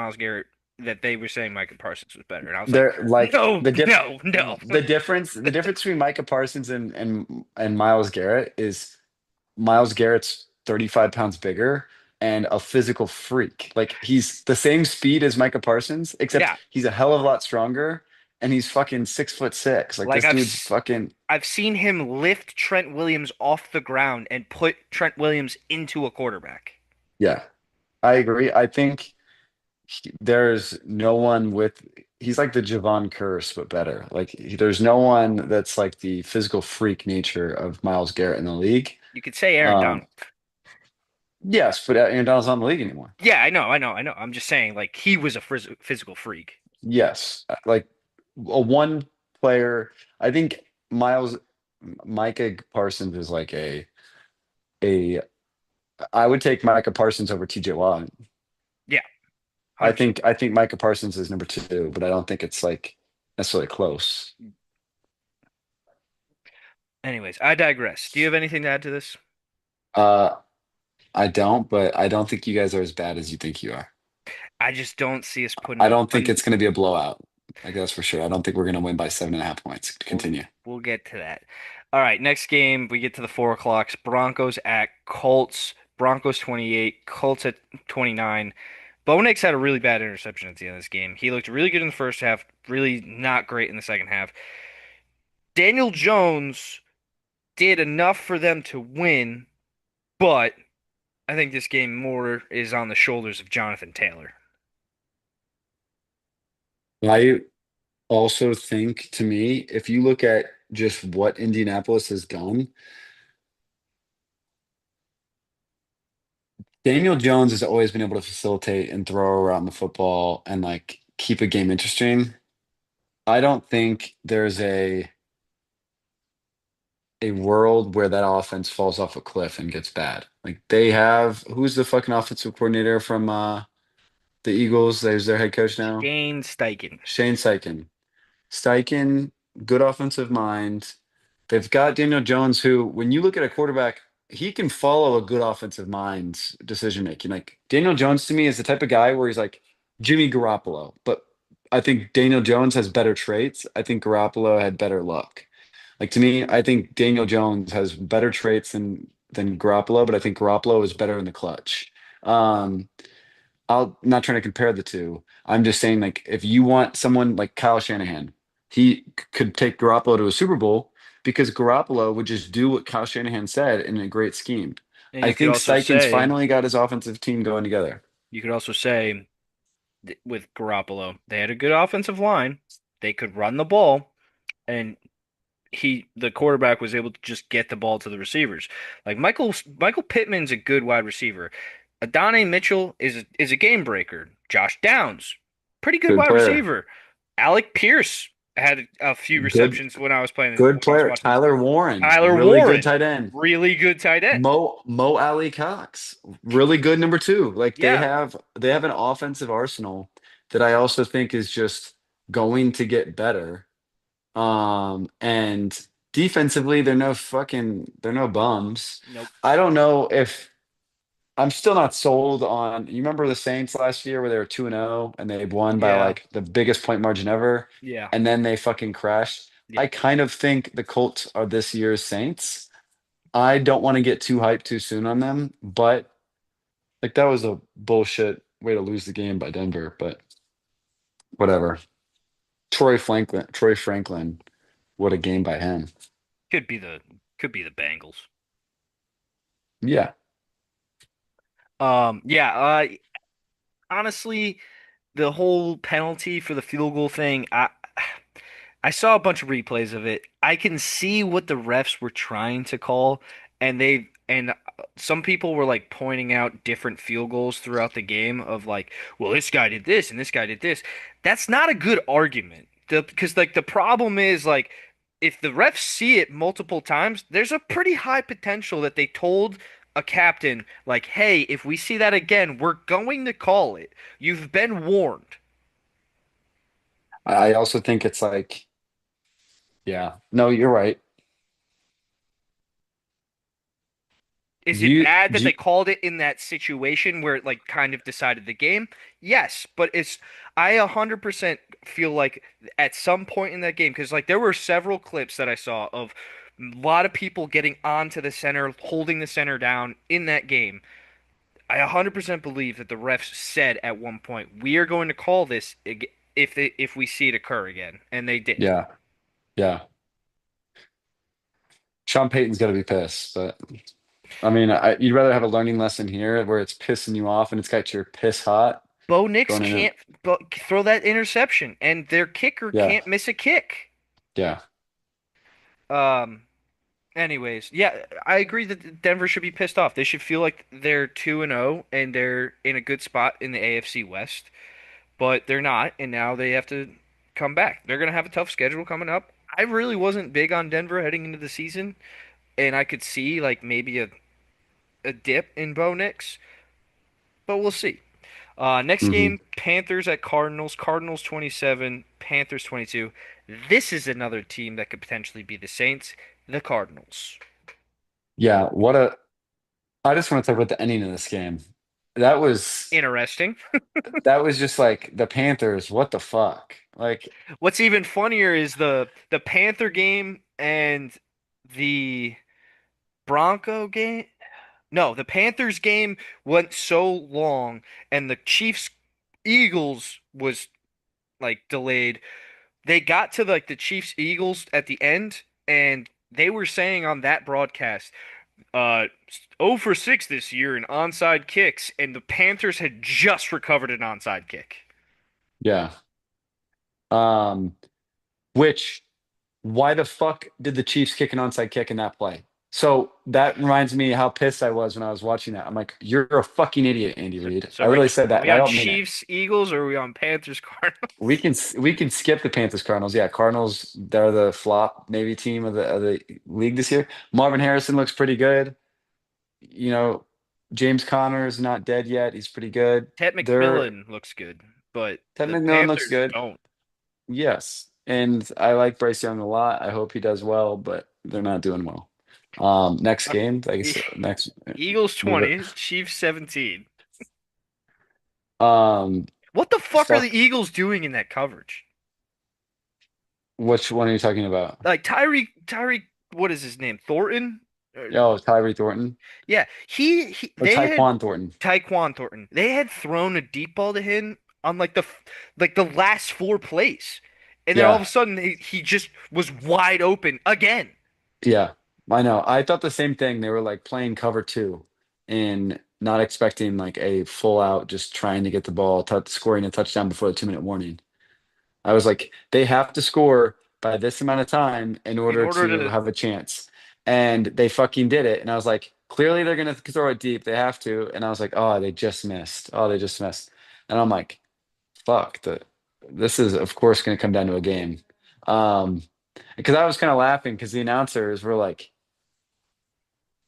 A: they were saying Micah Parsons was better, and I was like,
B: they're like
A: no, no, no.
B: the difference between Micah Parsons and Miles Garrett is Miles Garrett's 35 pounds bigger and a physical freak. Like he's the same speed as Micah Parsons, except
A: Yeah,
B: he's a hell of a lot stronger and he's fucking 6'6". Like
A: like
B: this dude's fucking,
A: I've seen him lift Trent Williams off the ground and put Trent Williams into a quarterback.
B: yeah, I agree. I think. there's no one with he's like the Javon Curse, but better. Like there's no one that's like the physical freak nature of Miles Garrett in the league.
A: You could say Aaron
B: Um,
A: Donald.
B: yes, but Aaron Donald's not in the league anymore.
A: Yeah, I know. I'm just saying, like, he was a physical freak.
B: Yes, like a one player. I think Miles Micah Parsons is like a. I would take Micah Parsons over TJ Watt.
A: Yeah, 100%.
B: I think Micah Parsons is number two, but I don't think it's like necessarily close.
A: Anyways, I digress. Do you have anything to add to this?
B: Uh, I don't, but I don't think you guys are as bad as you think you are.
A: I just don't see us putting
B: I
A: up.
B: don't think it's going to be a blowout. Like that's for sure. I don't think we're going to win by 7.5 points.
A: We'll
B: Continue.
A: we'll get to that. All right, next game we get to the 4 o'clocks. Broncos at Colts. Broncos 28, Colts at 29. Bo Nix had a really bad interception at the end of this game. He looked really good in the first half, really not great in the second half. Daniel Jones did enough for them to win, but I think this game more is on the shoulders of Jonathan Taylor.
B: I also think to me, if you look at just what Indianapolis has done, Daniel Jones has always been able to facilitate and throw around the football and like keep a game interesting. I don't think there's a world where that offense falls off a cliff and gets bad. Like they have who's the fucking offensive coordinator from the Eagles? There's their head coach now.
A: Shane Steichen.
B: Shane Steichen. Steichen, good offensive mind. They've got Daniel Jones, who, when you look at a quarterback, he can follow a good offensive mind's decision making. Like Daniel Jones to me is the type of guy where he's like Jimmy Garoppolo, but I think Daniel Jones has better traits. I think Garoppolo had better luck. Like to me, I think Daniel Jones has better traits than Garoppolo, but I think Garoppolo is better in the clutch. Um, I'm not trying to compare the two. I'm just saying, like, if you want someone like Kyle Shanahan, he could take Garoppolo to a Super Bowl because Garoppolo would just do what Kyle Shanahan said in a great scheme.
A: And
B: I
A: you could
B: think
A: also
B: Steichen's
A: say,
B: finally got his offensive team going together.
A: you could also say with Garoppolo, they had a good offensive line. They could run the ball, and the quarterback was able to just get the ball to the receivers. Like Michael Pittman's a good wide receiver. Adonai Mitchell is a game breaker. Josh Downs, pretty good
B: Good
A: wide
B: player.
A: receiver. Alec Pierce had a few
B: Good,
A: receptions when I was playing
B: good
A: when I was
B: player.
A: watching this.
B: Tyler Warren,
A: Tyler
B: really good
A: Warren,
B: tight end.
A: really good tight end.
B: Mo Ali Cox, really good number two. Like
A: Yeah,
B: they have an offensive arsenal that I also think is just going to get better. And defensively, they're no bums.
A: nope.
B: I don't know if I'm still not sold on. You remember the Saints last year where they were 2-0 and they won by
A: Yeah,
B: like the biggest point margin ever,
A: yeah,
B: and then they fucking crashed.
A: yeah.
B: I kind of think the Colts are this year's Saints. I don't want to get too hyped too soon on them, but like that was a bullshit way to lose the game by Denver, but whatever. Troy Franklin, what a game by him.
A: Could be the could be the Bengals.
B: Yeah.
A: Yeah. Honestly, the whole penalty for the field goal thing, I saw a bunch of replays of it. I can see what the refs were trying to call, and some people were like pointing out different field goals throughout the game of like, well, this guy did this and this guy did this. That's not a good argument. Because like the problem is like if the refs see it multiple times, there's a pretty high potential that they told a captain like, "Hey, if we see that again, we're going to call it. You've been warned."
B: I also think it's like, yeah, no, you're right.
A: Is it
B: You,
A: bad that
B: you
A: they called it in that situation where it like kind of decided the game? Yes, but I 100% feel like at some point in that game because like there were several clips that I saw of a lot of people getting onto the center, holding the center down in that game. I 100% believe that the refs said at one point, "We are going to call this if we see it occur again," and they did.
B: yeah, yeah. Sean Payton's got to be pissed, but I mean, you'd rather have a learning lesson here where it's pissing you off and it's got your piss hot
A: Bo Nix
B: going in.
A: can't throw that interception, and their kicker
B: Yeah,
A: can't miss a kick.
B: yeah.
A: Um, Anyways, yeah, I agree that Denver should be pissed off. They should feel like they're 2-0 and they're in a good spot in the AFC West, but they're not, and now they have to come back. They're gonna have a tough schedule coming up. I really wasn't big on Denver heading into the season, and I could see like maybe a dip in Bo Nix, but we'll see. Next
B: Hmm.
A: game, Panthers at Cardinals. Cardinals 27, Panthers 22. This is another team that could potentially be the Saints, the Cardinals.
B: Yeah, what a I just want to talk about the ending of this game. That was
A: Interesting.
B: that was just like the Panthers, what the fuck? Like,
A: What's even funnier is the Panther game and the Bronco game. No, the Panthers game went so long, and the Chiefs Eagles was like delayed. They got to like the Chiefs Eagles at the end, and they were saying on that broadcast, uh, 0 for 6 this year in onside kicks, and the Panthers had just recovered an onside kick.
B: yeah. Um, which why the fuck did the Chiefs kick an onside kick in that play? So that reminds me how pissed I was when I was watching that. I'm like, you're a fucking idiot, Andy
A: So,
B: Reid.
A: so
B: I
A: are we
B: literally said
A: are
B: that,
A: we
B: and I
A: on
B: don't mean it.
A: Chiefs Eagles or are we on Panthers Cardinals?
B: We can skip the Panthers Cardinals. Yeah, Cardinals, they're the flop maybe team of the league this year. Marvin Harrison looks pretty good. You know, James Conner is not dead yet. He's pretty good.
A: Ted
B: They're
A: McMillan looks good, but
B: Ted
A: the
B: McMillan looks
A: Panthers
B: good.
A: don't.
B: Yes. And I like Bryce Young a lot. I hope he does well, but they're not doing well. Next
A: Uh,
B: game, I
A: E-
B: guess next
A: Eagles
B: move it.
A: 20, Chiefs 17.
B: Um,
A: What the fuck are the
B: fuck.
A: Eagles doing in that coverage?
B: Which one are you talking about?
A: Like Tyreek, what is his name? Thornton?
B: Oh, Tyree Thornton
A: Yeah,
B: or
A: they had
B: Tyquan Thornton.
A: Tyquan Thornton. They had thrown a deep ball to him on like the last four plays, and then all of
B: Yeah,
A: a sudden he just was wide open again.
B: yeah. I know. I thought the same thing. They were like playing cover two and not expecting like a full out just trying to get the ball, scoring a touchdown before the 2 minute warning. I was like, they have to score by this amount of time in
A: In
B: order
A: order
B: to
A: to
B: have a chance. And they fucking did it. And I was like, clearly they're gonna throw it deep. They have to. And I was like, oh, they just missed. Oh, they just missed. And I'm like, fuck, this is of course gonna come down to a game. Um, because I was kind of laughing because the announcers were like,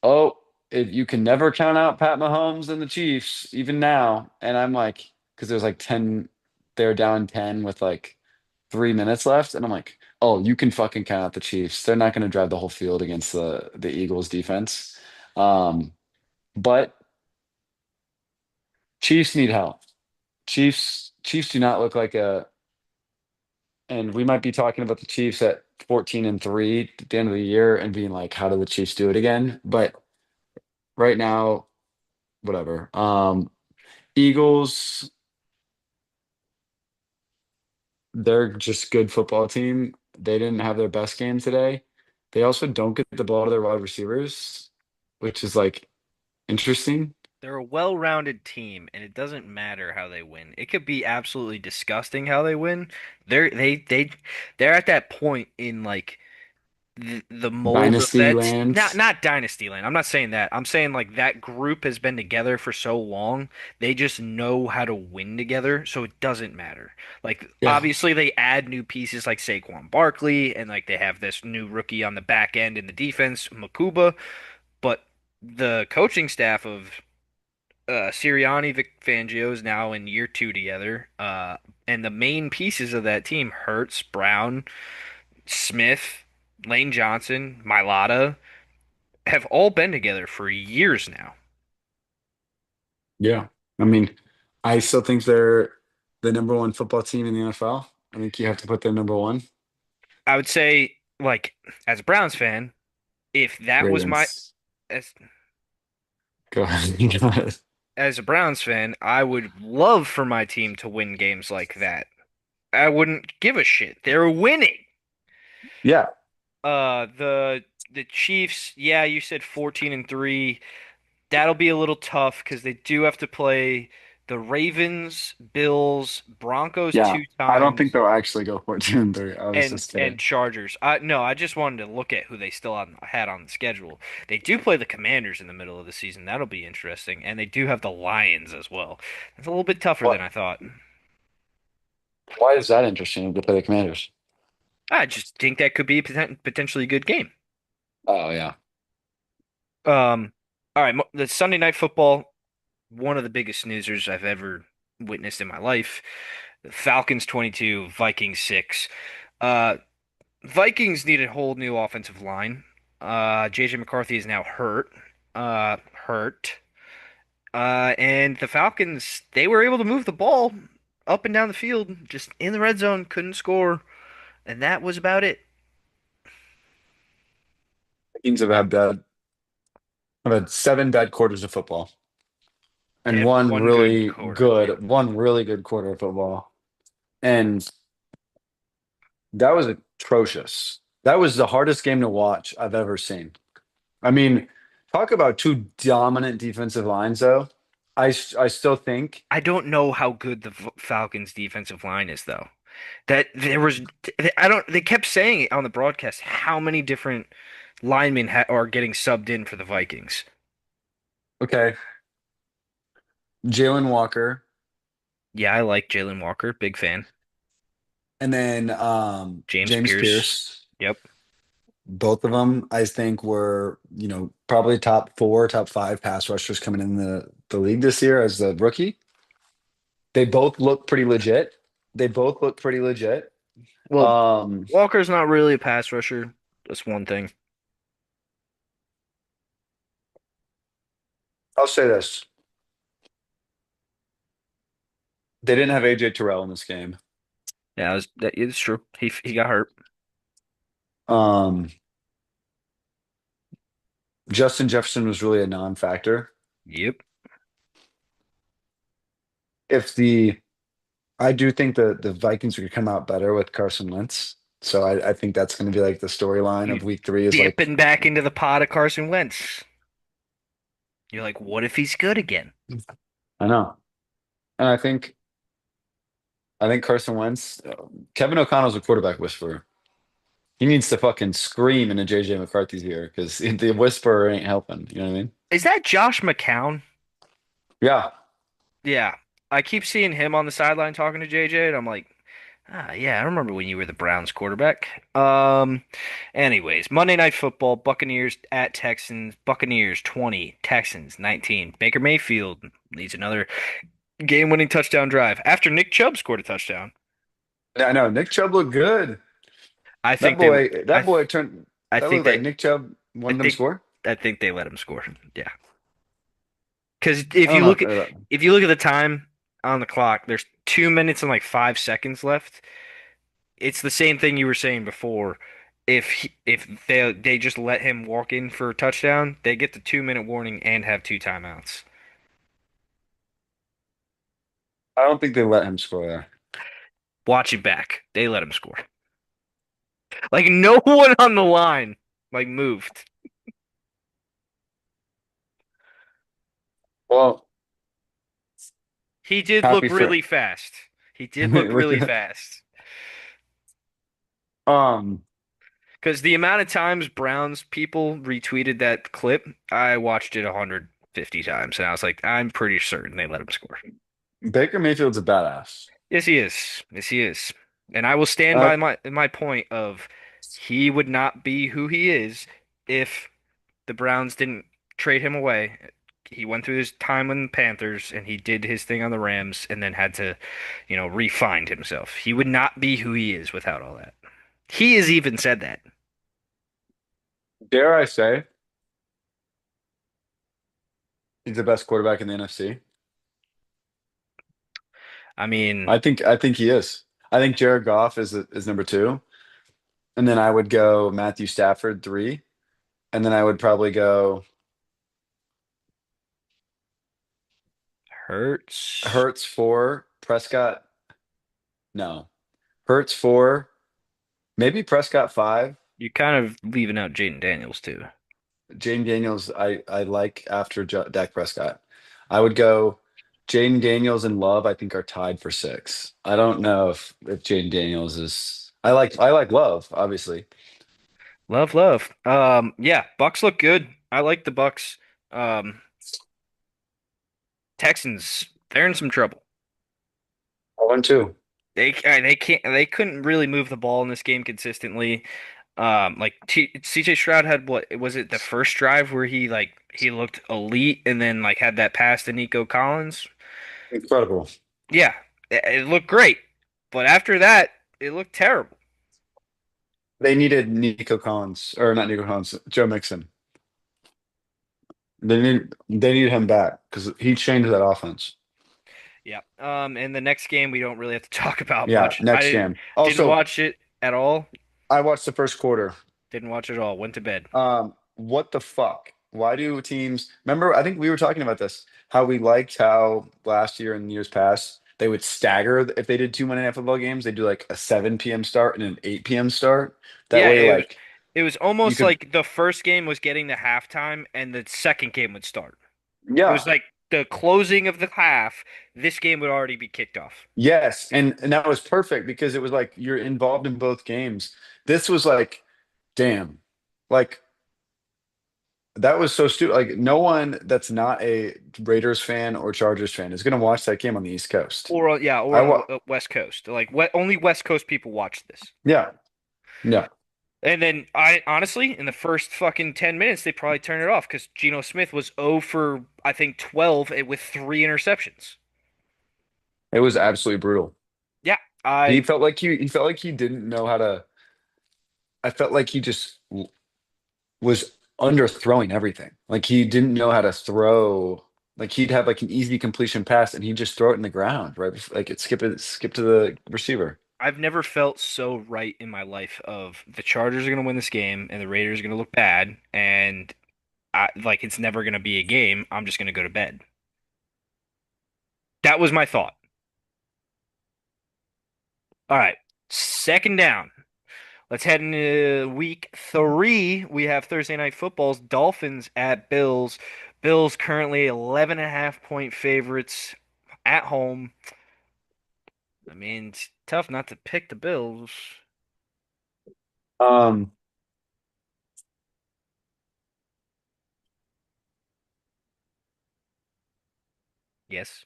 B: oh, you can never count out Pat Mahomes and the Chiefs, even now. And I'm like, because there's like 10, they're down 10 with like 3 minutes left, and I'm like, oh, you can fucking count out the Chiefs. They're not going to drive the whole field against the Eagles defense. Um, but Chiefs need help. Chiefs do not look like a, and we might be talking about the Chiefs at 14-3 at the end of the year and being like, how do the Chiefs do it again? But right now, whatever. Eagles, they're just good football team. They didn't have their best game today. They also don't get the ball to their wide receivers, which is like interesting.
A: They're a well-rounded team, and it doesn't matter how they win. It could be absolutely disgusting how they win. They're at that point in like the mold of
B: Dynasty
A: that not
B: lands.
A: not dynasty land. I'm not saying that. I'm saying like that group has been together for so long. They just know how to win together, so it doesn't matter. Like
B: Yeah.
A: obviously they add new pieces like Saquon Barkley and like they have this new rookie on the back end in the defense, Makuba, but the coaching staff of Sirianni, Vic Fangio is now in year two together. And the main pieces of that team, Hurts, Brown, Smith, Lane Johnson, Mailata, have all been together for years now.
B: Yeah. I mean, I still think they're the number one football team in the NFL. I think you have to put them number one.
A: I would say, like, as a Browns fan, if that was my
B: Ravens.
A: as
B: Go ahead. Go ahead.
A: as a Browns fan, I would love for my team to win games like that. I wouldn't give a shit. They're winning.
B: Yeah.
A: The Chiefs, yeah, you said 14-3. That'll be a little tough because they do have to play the Ravens, Bills, Broncos
B: Yeah,
A: two
B: I don't think
A: times,
B: they'll actually go 14-3. I was
A: and
B: just
A: and
B: kidding.
A: Chargers. No, I just wanted to look at who they still had on the schedule. They do play the Commanders in the middle of the season. That'll be interesting, and they do have the Lions as well. It's a little bit tougher than
B: What?
A: I thought.
B: Why is that interesting to play the Commanders?
A: I just think that could be a potentially a good game.
B: Oh yeah.
A: Um, all right, the Sunday Night Football, one of the biggest snoozers I've ever witnessed in my life. The Falcons 22, Vikings 6. Uh, Vikings need a whole new offensive line. JJ McCarthy is now hurt. Hurt. And the Falcons, they were able to move the ball up and down the field, just in the red zone, couldn't score, and that was about it.
B: Teams have had 7 bad quarters of football
A: They
B: and
A: had one good quarter. Yep.
B: one really good quarter of football. And that was atrocious. That was the hardest game to watch I've ever seen. I mean, talk about two dominant defensive lines, though. I still think
A: I don't know how good the Falcons' defensive line is, though. That there was, I don't. They kept saying it on the broadcast. How many different linemen are getting subbed in for the Vikings?
B: okay, Jalen Walker,
A: Yeah, I like Jalen Walker, big fan.
B: and then
A: James
B: James
A: Pierce.
B: Pierce.
A: Yep.
B: Both of them, I think, were probably top 4, top 5 pass rushers coming in the league this year as the rookie. They both look pretty legit. They both look pretty legit.
A: Well,
B: Um,
A: Walker's not really a pass rusher. That's one thing.
B: I'll say this: they didn't have AJ Terrell in this game.
A: Yeah, that is true. He got hurt.
B: Um, Justin Jefferson was really a non-factor.
A: Yep.
B: If the I do think the Vikings are going to come out better with Carson Wentz. So I think that's going to be like the storyline
A: He's
B: of week 3 is like,
A: dipping back into the pot of Carson Wentz. You're like, what if he's good again?
B: I know. And I think Carson Wentz, Kevin O'Connell's a quarterback whisperer. He needs to fucking scream into JJ McCarthy's ear because the whisperer ain't helping. You know what I mean?
A: Is that Josh McCown?
B: Yeah.
A: Yeah. I keep seeing him on the sideline talking to JJ, and I'm like, yeah, I remember when you were the Browns quarterback. Anyways, Monday Night Football, Buccaneers at Texans, Buccaneers 20, Texans 19. Baker Mayfield needs another game-winning touchdown drive after Nick Chubb scored a touchdown.
B: Yeah, I know. Nick Chubb looked good.
A: I
B: That
A: think they,
B: boy,
A: I,
B: that boy turned,
A: I
B: that
A: think
B: looked like
A: they,
B: Nick Chubb
A: I
B: won them
A: think,
B: score.
A: I think they let him score. Yeah, because
B: I don't know if they let him.
A: if you look at the time on the clock, there's 2 minutes and like 5 seconds left. It's the same thing you were saying before. If they just let him walk in for a touchdown, they get the 2 minute warning and have two timeouts.
B: I don't think they let him score there.
A: Watch it back. They let him score. Like no one on the line like moved.
B: Well,
A: He did look
B: happy for
A: really fast. He did look
B: look
A: really
B: at
A: fast.
B: um
A: Because the amount of times Browns people retweeted that clip, I watched it 150 times, and I was like, I'm pretty certain they let him score.
B: Baker Mayfield's a badass.
A: Yes, he is. Yes, he is. And I will stand
B: Uh,
A: by my point of he would not be who he is if the Browns didn't trade him away. He went through his time in the Panthers and he did his thing on the Rams and then had to, re-find himself. He would not be who he is without all that. He has even said that.
B: dare I say he's the best quarterback in the NFC?
A: I mean,
B: I think he is. I think Jared Goff is number 2, and then I would go Matthew Stafford 3, and then I would probably go
A: Hurts.
B: Hurts 4, Prescott no, Hurts 4, maybe Prescott 5.
A: You're kind of leaving out Jaden Daniels too.
B: Jane Daniels I like after Dak Prescott. I would go. Jaden Daniels and Love, I think, are tied for six. I don't know if Jaden Daniels is. I like Love, obviously.
A: Love, love. Yeah, Bucks look good. I like the Bucks. Um, Texans, they're in some trouble.
B: I won too.
A: They couldn't really move the ball in this game consistently. Like T CJ Stroud had what was it the first drive where he looked elite and then like had that pass to Nico Collins.
B: Incredible.
A: Yeah, it looked great, but after that it looked terrible.
B: They needed Nico Collins, or not Nico Collins, Joe Mixon. They need him back because he changed that offense.
A: Yeah. And the next game we don't really have to talk about
B: Yeah,
A: much.
B: next game.
A: Didn't
B: Also,
A: watch it at all.
B: I watched the first quarter.
A: Didn't watch it at all. Went to bed.
B: What the fuck? Why do teams remember? I think we were talking about this, how we liked how last year and years past they would stagger if they did two Monday Night Football games, they do like a 7 p.m. start and an 8 p.m. start. That
A: Yeah,
B: way, like
A: it was
B: you
A: almost
B: could,
A: like the first game was getting to halftime and the second game would start. It was
B: yeah,
A: like the closing of the half. This game would already be kicked off.
B: yes, and that was perfect because it was like you're involved in both games. This was like, damn, like that was so stupid. Like no one that's not a Raiders fan or Chargers fan is going to watch that game on the East Coast.
A: Or
B: I
A: on
B: wa
A: West Coast. Like only West Coast people watch this.
B: Yeah, yeah.
A: And then I honestly, in the first fucking 10 minutes, they probably turned it off because Geno Smith was 0 for I think 12 with three interceptions.
B: It was absolutely brutal.
A: Yeah,
B: He
A: I
B: felt like he felt like he didn't know how to. I felt like he just was underthrowing everything. Like he didn't know how to throw. Like he'd have like an easy completion pass and he'd just throw it in the ground, right? Like skip to the receiver.
A: I've never felt so right in my life of the Chargers are going to win this game and the Raiders are going to look bad and like it's never going to be a game. I'm just going to go to bed. That was my thought. All right, second down. Let's head into week three. We have Thursday night footballs, Dolphins at Bills. Bills currently 11 and a half point favorites at home. I mean, it's tough not to pick the Bills.
B: Um,
A: Yes.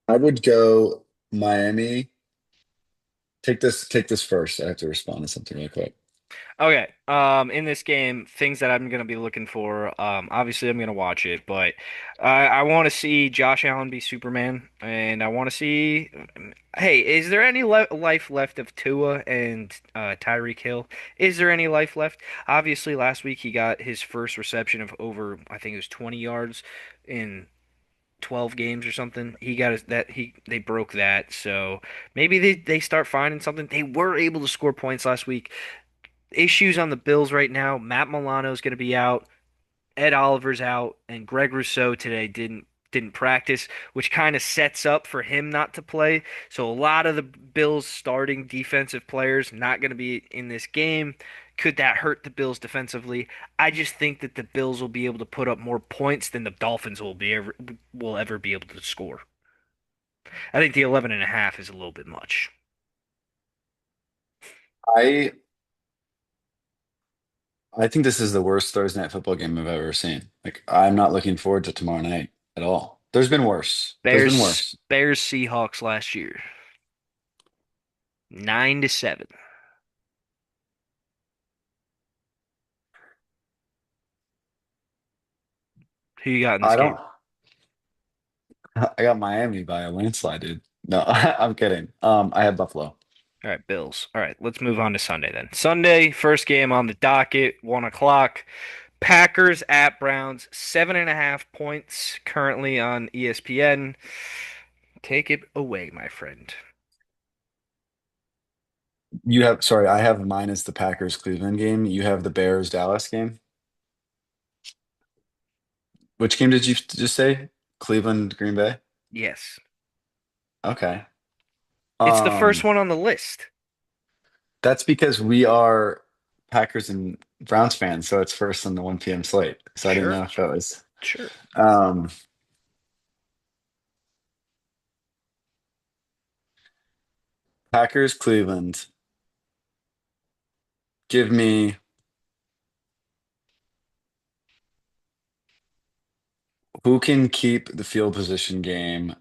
B: I would go Miami. Take this first. I have to respond to something real quick.
A: Okay. In this game, things that I'm gonna be looking for. Obviously, I'm gonna watch it, but I want to see Josh Allen be Superman, and I want to see. Hey, is there any le life left of Tua and Tyreek Hill? Is there any life left? Obviously, last week he got his first reception of over, I think it was 20 yards in 12 games or something. He got his, that he they broke that, so maybe they start finding something. They were able to score points last week. Issues on the Bills right now. Matt Milano's going to be out. Ed Oliver's out, and Greg Rousseau today didn't practice, which kind of sets up for him not to play. So a lot of the Bills' starting defensive players not going to be in this game. Could that hurt the Bills defensively? I just think that the Bills will be able to put up more points than the Dolphins will ever be able to score. I think the 11 and a half is a little bit much.
B: I I think this is the worst Thursday night football game I've ever seen. Like I'm not looking forward to tomorrow night at all. There's been worse. There's been worse.
A: Bears Seahawks last year, 9-7. Who you got in this
B: I
A: game?
B: don't. I got Miami by a landslide, dude. No, I'm kidding. I have Buffalo.
A: All right, Bills. All right, let's move on to Sunday then. Sunday, first game on the docket, 1 o'clock. Packers at Browns, 7.5 points currently on ESPN. Take it away, my friend.
B: You have, sorry, I have mine as the Packers Cleveland game. You have the Bears Dallas game. Which game did you just say? Cleveland Green Bay?
A: Yes.
B: Okay.
A: It's the first
B: Um,
A: one on the list.
B: that's because we are Packers and Browns fans, so it's first on the 1 p.m. slate. So I didn't
A: Sure.
B: know if that was.
A: Sure.
B: Um, Packers, Cleveland. Give me who can keep the field position game.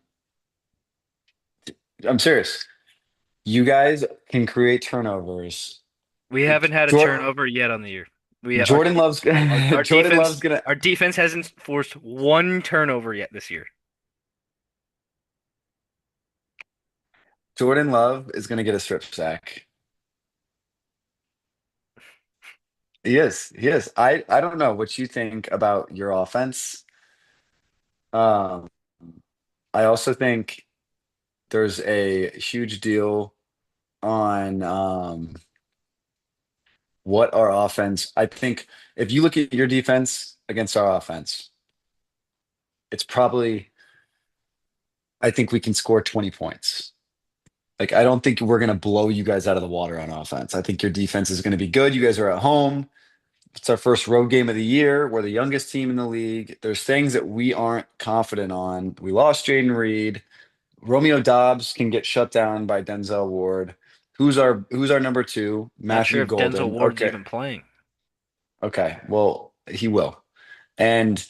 B: I'm serious. You guys can create turnovers.
A: We haven't had a
B: Jordan,
A: turnover yet on the year. We our
B: Jordan loves
A: our
B: Jordan loves
A: defense
B: gonna
A: our defense hasn't forced one turnover yet this year.
B: Jordan Love is gonna get a strip sack. He is. He is. I don't know what you think about your offense. Um, I also think there's a huge deal on what our offense. I think if you look at your defense against our offense, it's probably I think we can score 20 points. Like I don't think we're gonna blow you guys out of the water on offense. I think your defense is gonna be good. You guys are at home. It's our first road game of the year. We're the youngest team in the league. There's things that we aren't confident on. We lost Jaden Reed. Romeo Dobbs can get shut down by Denzel Ward. Who's our number two?
A: Not sure
B: Matthew
A: if Denzel
B: Golden.
A: Ward's
B: Okay.
A: even playing.
B: Okay. Well, he will. And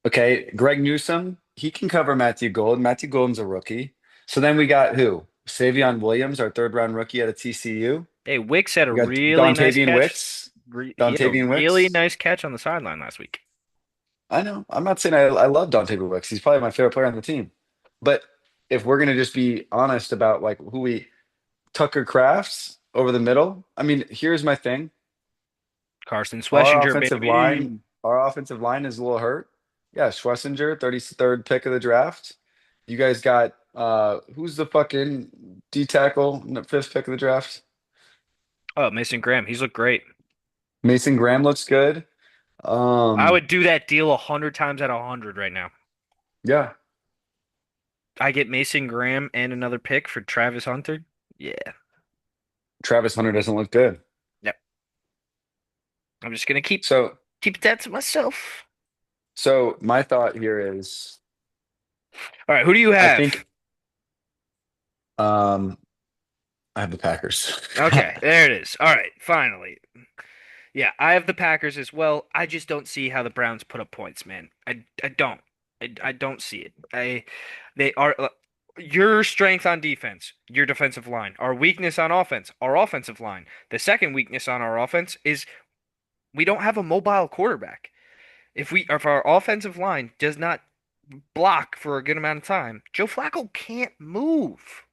B: okay, Greg Newsome, he can cover Matthew Golden. Matthew Golden's a rookie. So then we got who? Savion Williams, our third round rookie out of TCU.
A: Hey, Wicks had a
B: We got
A: really nice
B: Dontavian
A: catch.
B: Wicks.
A: He had a
B: Dontavian
A: really
B: Wicks.
A: nice catch on the sideline last week.
B: I know. I'm not saying I love Dontavian Wicks. He's probably my favorite player on the team. But if we're gonna just be honest about like who we Tucker Crafts over the middle. I mean, here's my thing.
A: Carson
B: Our
A: Schwessinger,
B: offensive line,
A: baby.
B: our offensive line is a little hurt. Yeah, Schlesinger, 33rd pick of the draft. You guys got who's the fucking D tackle, fifth pick of the draft?
A: Oh, Mason Graham. He's looked great.
B: Mason Graham looks good.
A: I
B: Um,
A: would do that deal 100 times out of 100 right now.
B: yeah,
A: I get Mason Graham and another pick for Travis Hunter. Yeah.
B: Travis Hunter doesn't look good.
A: Yep. I'm just gonna
B: So
A: keep that to myself.
B: so my thought here is
A: All right, who do you
B: I
A: have?
B: think I have the Packers.
A: Okay, there it is. All right, finally. Yeah, I have the Packers as well. I just don't see how the Browns put up points, man. I don't. I don't see it. They are your strength on defense, your defensive line. Our weakness on offense, our offensive line. The second weakness on our offense is we don't have a mobile quarterback. If our offensive line does not block for a good amount of time, Joe Flacco can't move.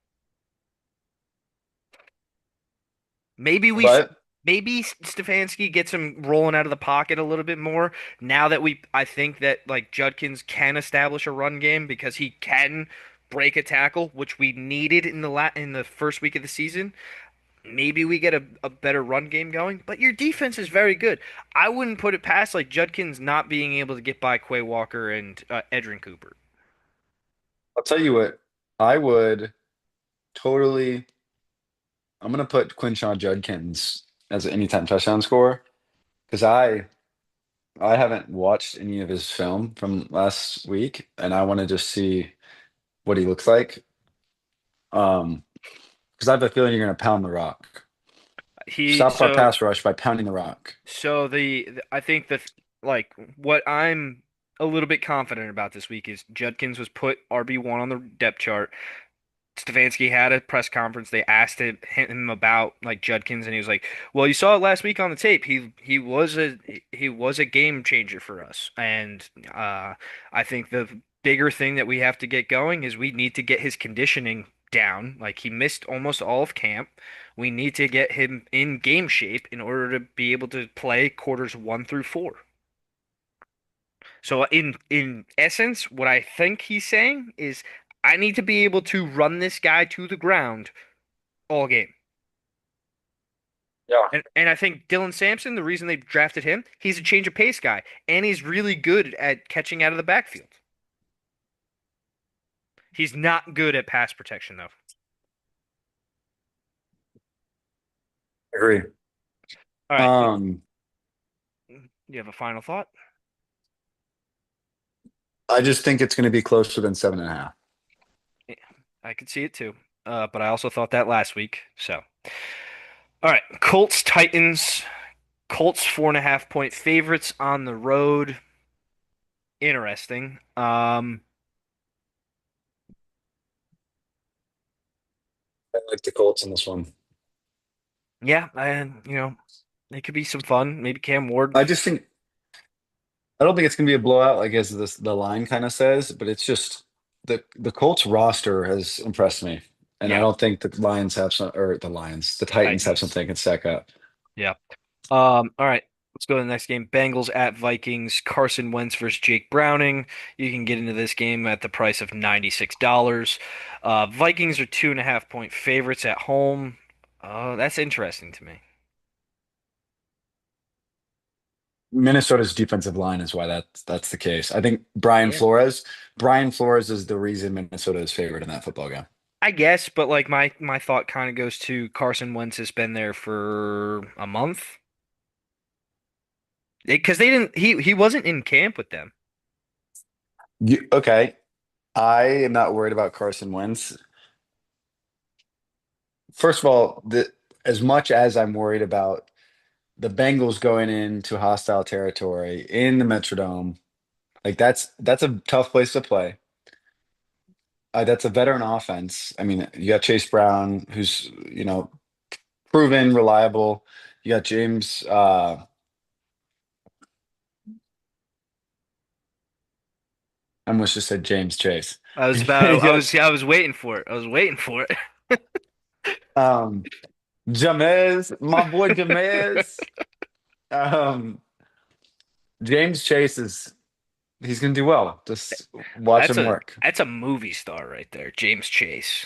A: Maybe we
B: But
A: maybe Stefanski gets him rolling out of the pocket a little bit more now that I think that like Judkins can establish a run game because he can break a tackle, which we needed in the first week of the season. Maybe we get a better run game going, but your defense is very good. I wouldn't put it past like Judkins not being able to get by Quay Walker and Edrin Cooper.
B: I'll tell you what, I would totally. I'm gonna put Quinshawn Judkins as an anytime touchdown scorer because I haven't watched any of his film from last week, and I want to just see what he looks like. Um, because I have a feeling you're gonna pound the rock.
A: He
B: Stop our
A: so
B: pass rush by pounding the rock.
A: So I think like what I'm a little bit confident about this week is Judkins was put RB1 on the depth chart. Stefanski had a press conference. They asked him about like Judkins, and he was like, "Well, you saw it last week on the tape. He was a game changer for us." And I think the bigger thing that we have to get going is we need to get his conditioning down. Like he missed almost all of camp. We need to get him in game shape in order to be able to play quarters 1 through 4. So in essence, what I think he's saying is I need to be able to run this guy to the ground all game.
B: Yeah.
A: And I think Dylan Sampson, the reason they drafted him, he's a change of pace guy, and he's really good at catching out of the backfield. He's not good at pass protection though.
B: Agree.
A: All right,
B: Um,
A: you have a final thought?
B: I just think it's going to be closer than 7.5.
A: Yeah, I could see it too. But I also thought that last week. So, all right, Colts Titans. Colts 4.5 point favorites on the road. Interesting.
B: I like the Colts in this one.
A: Yeah, and it could be some fun. Maybe Cam Ward.
B: I just think I don't think it's going to be a blowout, like as the line kind of says, but it's just the Colts roster has impressed me, and I
A: Yeah,
B: don't think the Lions have some, or the Titans have
A: Titans.
B: something that can stack up.
A: Yeah. All right. Let's go to the next game. Bengals at Vikings. Carson Wentz versus Jake Browning. You can get into this game at the price of $96. Vikings are 2.5 point favorites at home. That's interesting to me.
B: Minnesota's defensive line is why that's the case. I think
A: Yeah.
B: Brian Flores is the reason Minnesota is favored in that football game.
A: I guess, but like my thought kind of goes to Carson Wentz has been there for a month. Because they didn't he wasn't in camp with them.
B: Okay, I am not worried about Carson Wentz. First of all, as much as I'm worried about the Bengals going into hostile territory in the Metrodome, like that's a tough place to play. That's a veteran offense. I mean, you got Chase Brown, who's proven reliable. You got James. I almost just said James Chase. You got
A: I was waiting for it. I was waiting for it.
B: um, Jamez, my boy Jamez. Um, James Chase is he's gonna do well. Just watch
A: That's
B: him
A: a
B: work.
A: that's a movie star right there, James Chase.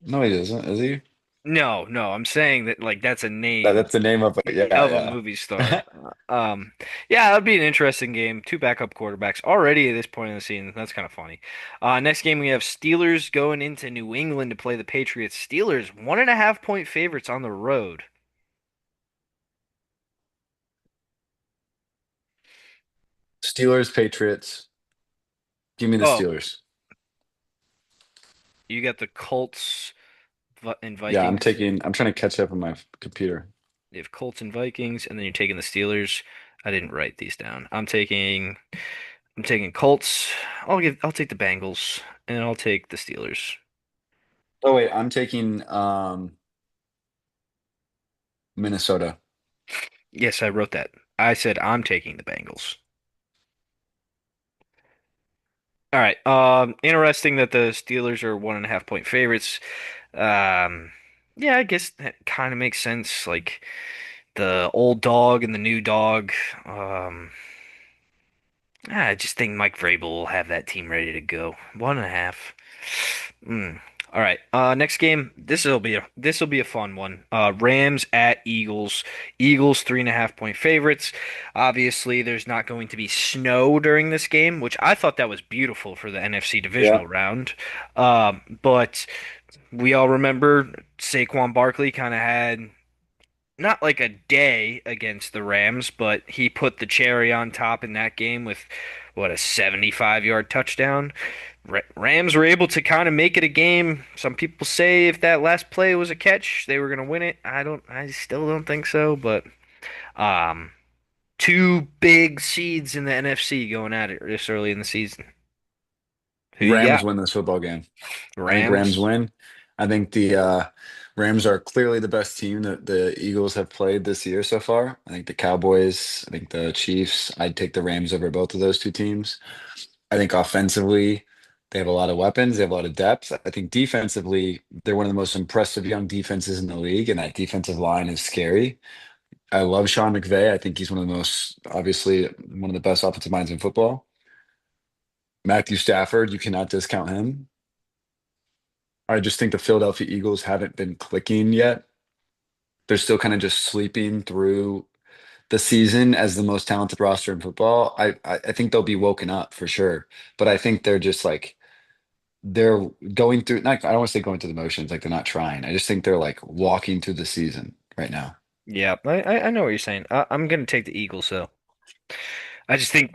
B: No, he doesn't, is he?
A: No, no, I'm saying that like that's a name
B: That's the name of it. Yeah,
A: of a movie star.
B: yeah.
A: Yeah, that'd be an interesting game. Two backup quarterbacks already at this point in the season. That's kind of funny. Next game we have Steelers going into New England to play the Patriots. Steelers 1.5 point favorites on the road.
B: Steelers, Patriots. Give me the
A: Oh,
B: Steelers.
A: you got the Colts and
B: Yeah,
A: Vikings.
B: I'm trying to catch up on my computer.
A: You have Colts and Vikings, and then you're taking the Steelers. I didn't write these down. I'm taking Colts. I'll take the Bengals, and I'll take the Steelers.
B: Oh wait, I'm taking Minnesota.
A: Yes, I wrote that. I said I'm taking the Bengals. All right. Interesting that the Steelers are 1.5 point favorites. Um, yeah, I guess that kind of makes sense. Like the old dog and the new dog. Um, I just think Mike Vrabel will have that team ready to go. 1.5. Mm. All right. Next game. This will be a fun one. Rams at Eagles. Eagles 3.5 point favorites. Obviously, there's not going to be snow during this game, which I thought that was beautiful for the NFC
B: Yeah.
A: divisional round. But we all remember Saquon Barkley kind of had not like a day against the Rams, but he put the cherry on top in that game with what a 75-yard touchdown. Rams were able to kind of make it a game. Some people say if that last play was a catch, they were going to win it. I still don't think so, but um two big seeds in the NFC going at it this early in the season. Who you
B: Rams
A: got?
B: win this football game. I think Rams
A: Rams.
B: win. I think the Rams are clearly the best team that the Eagles have played this year so far. I think the Cowboys, I think the Chiefs, I'd take the Rams over both of those two teams. I think offensively, they have a lot of weapons, they have a lot of depth. I think defensively, they're one of the most impressive young defenses in the league, and that defensive line is scary. I love Sean McVay. I think he's one of the most, obviously, one of the best offensive minds in football. Matthew Stafford, you cannot discount him. I just think the Philadelphia Eagles haven't been clicking yet. They're still kind of just sleeping through the season as the most talented roster in football. I think they'll be woken up for sure, but I think they're just like they're going through. Not, I don't want to say going through the motions, like they're not trying. I just think they're like walking through the season right now.
A: Yeah, I know what you're saying. I'm gonna take the Eagles though.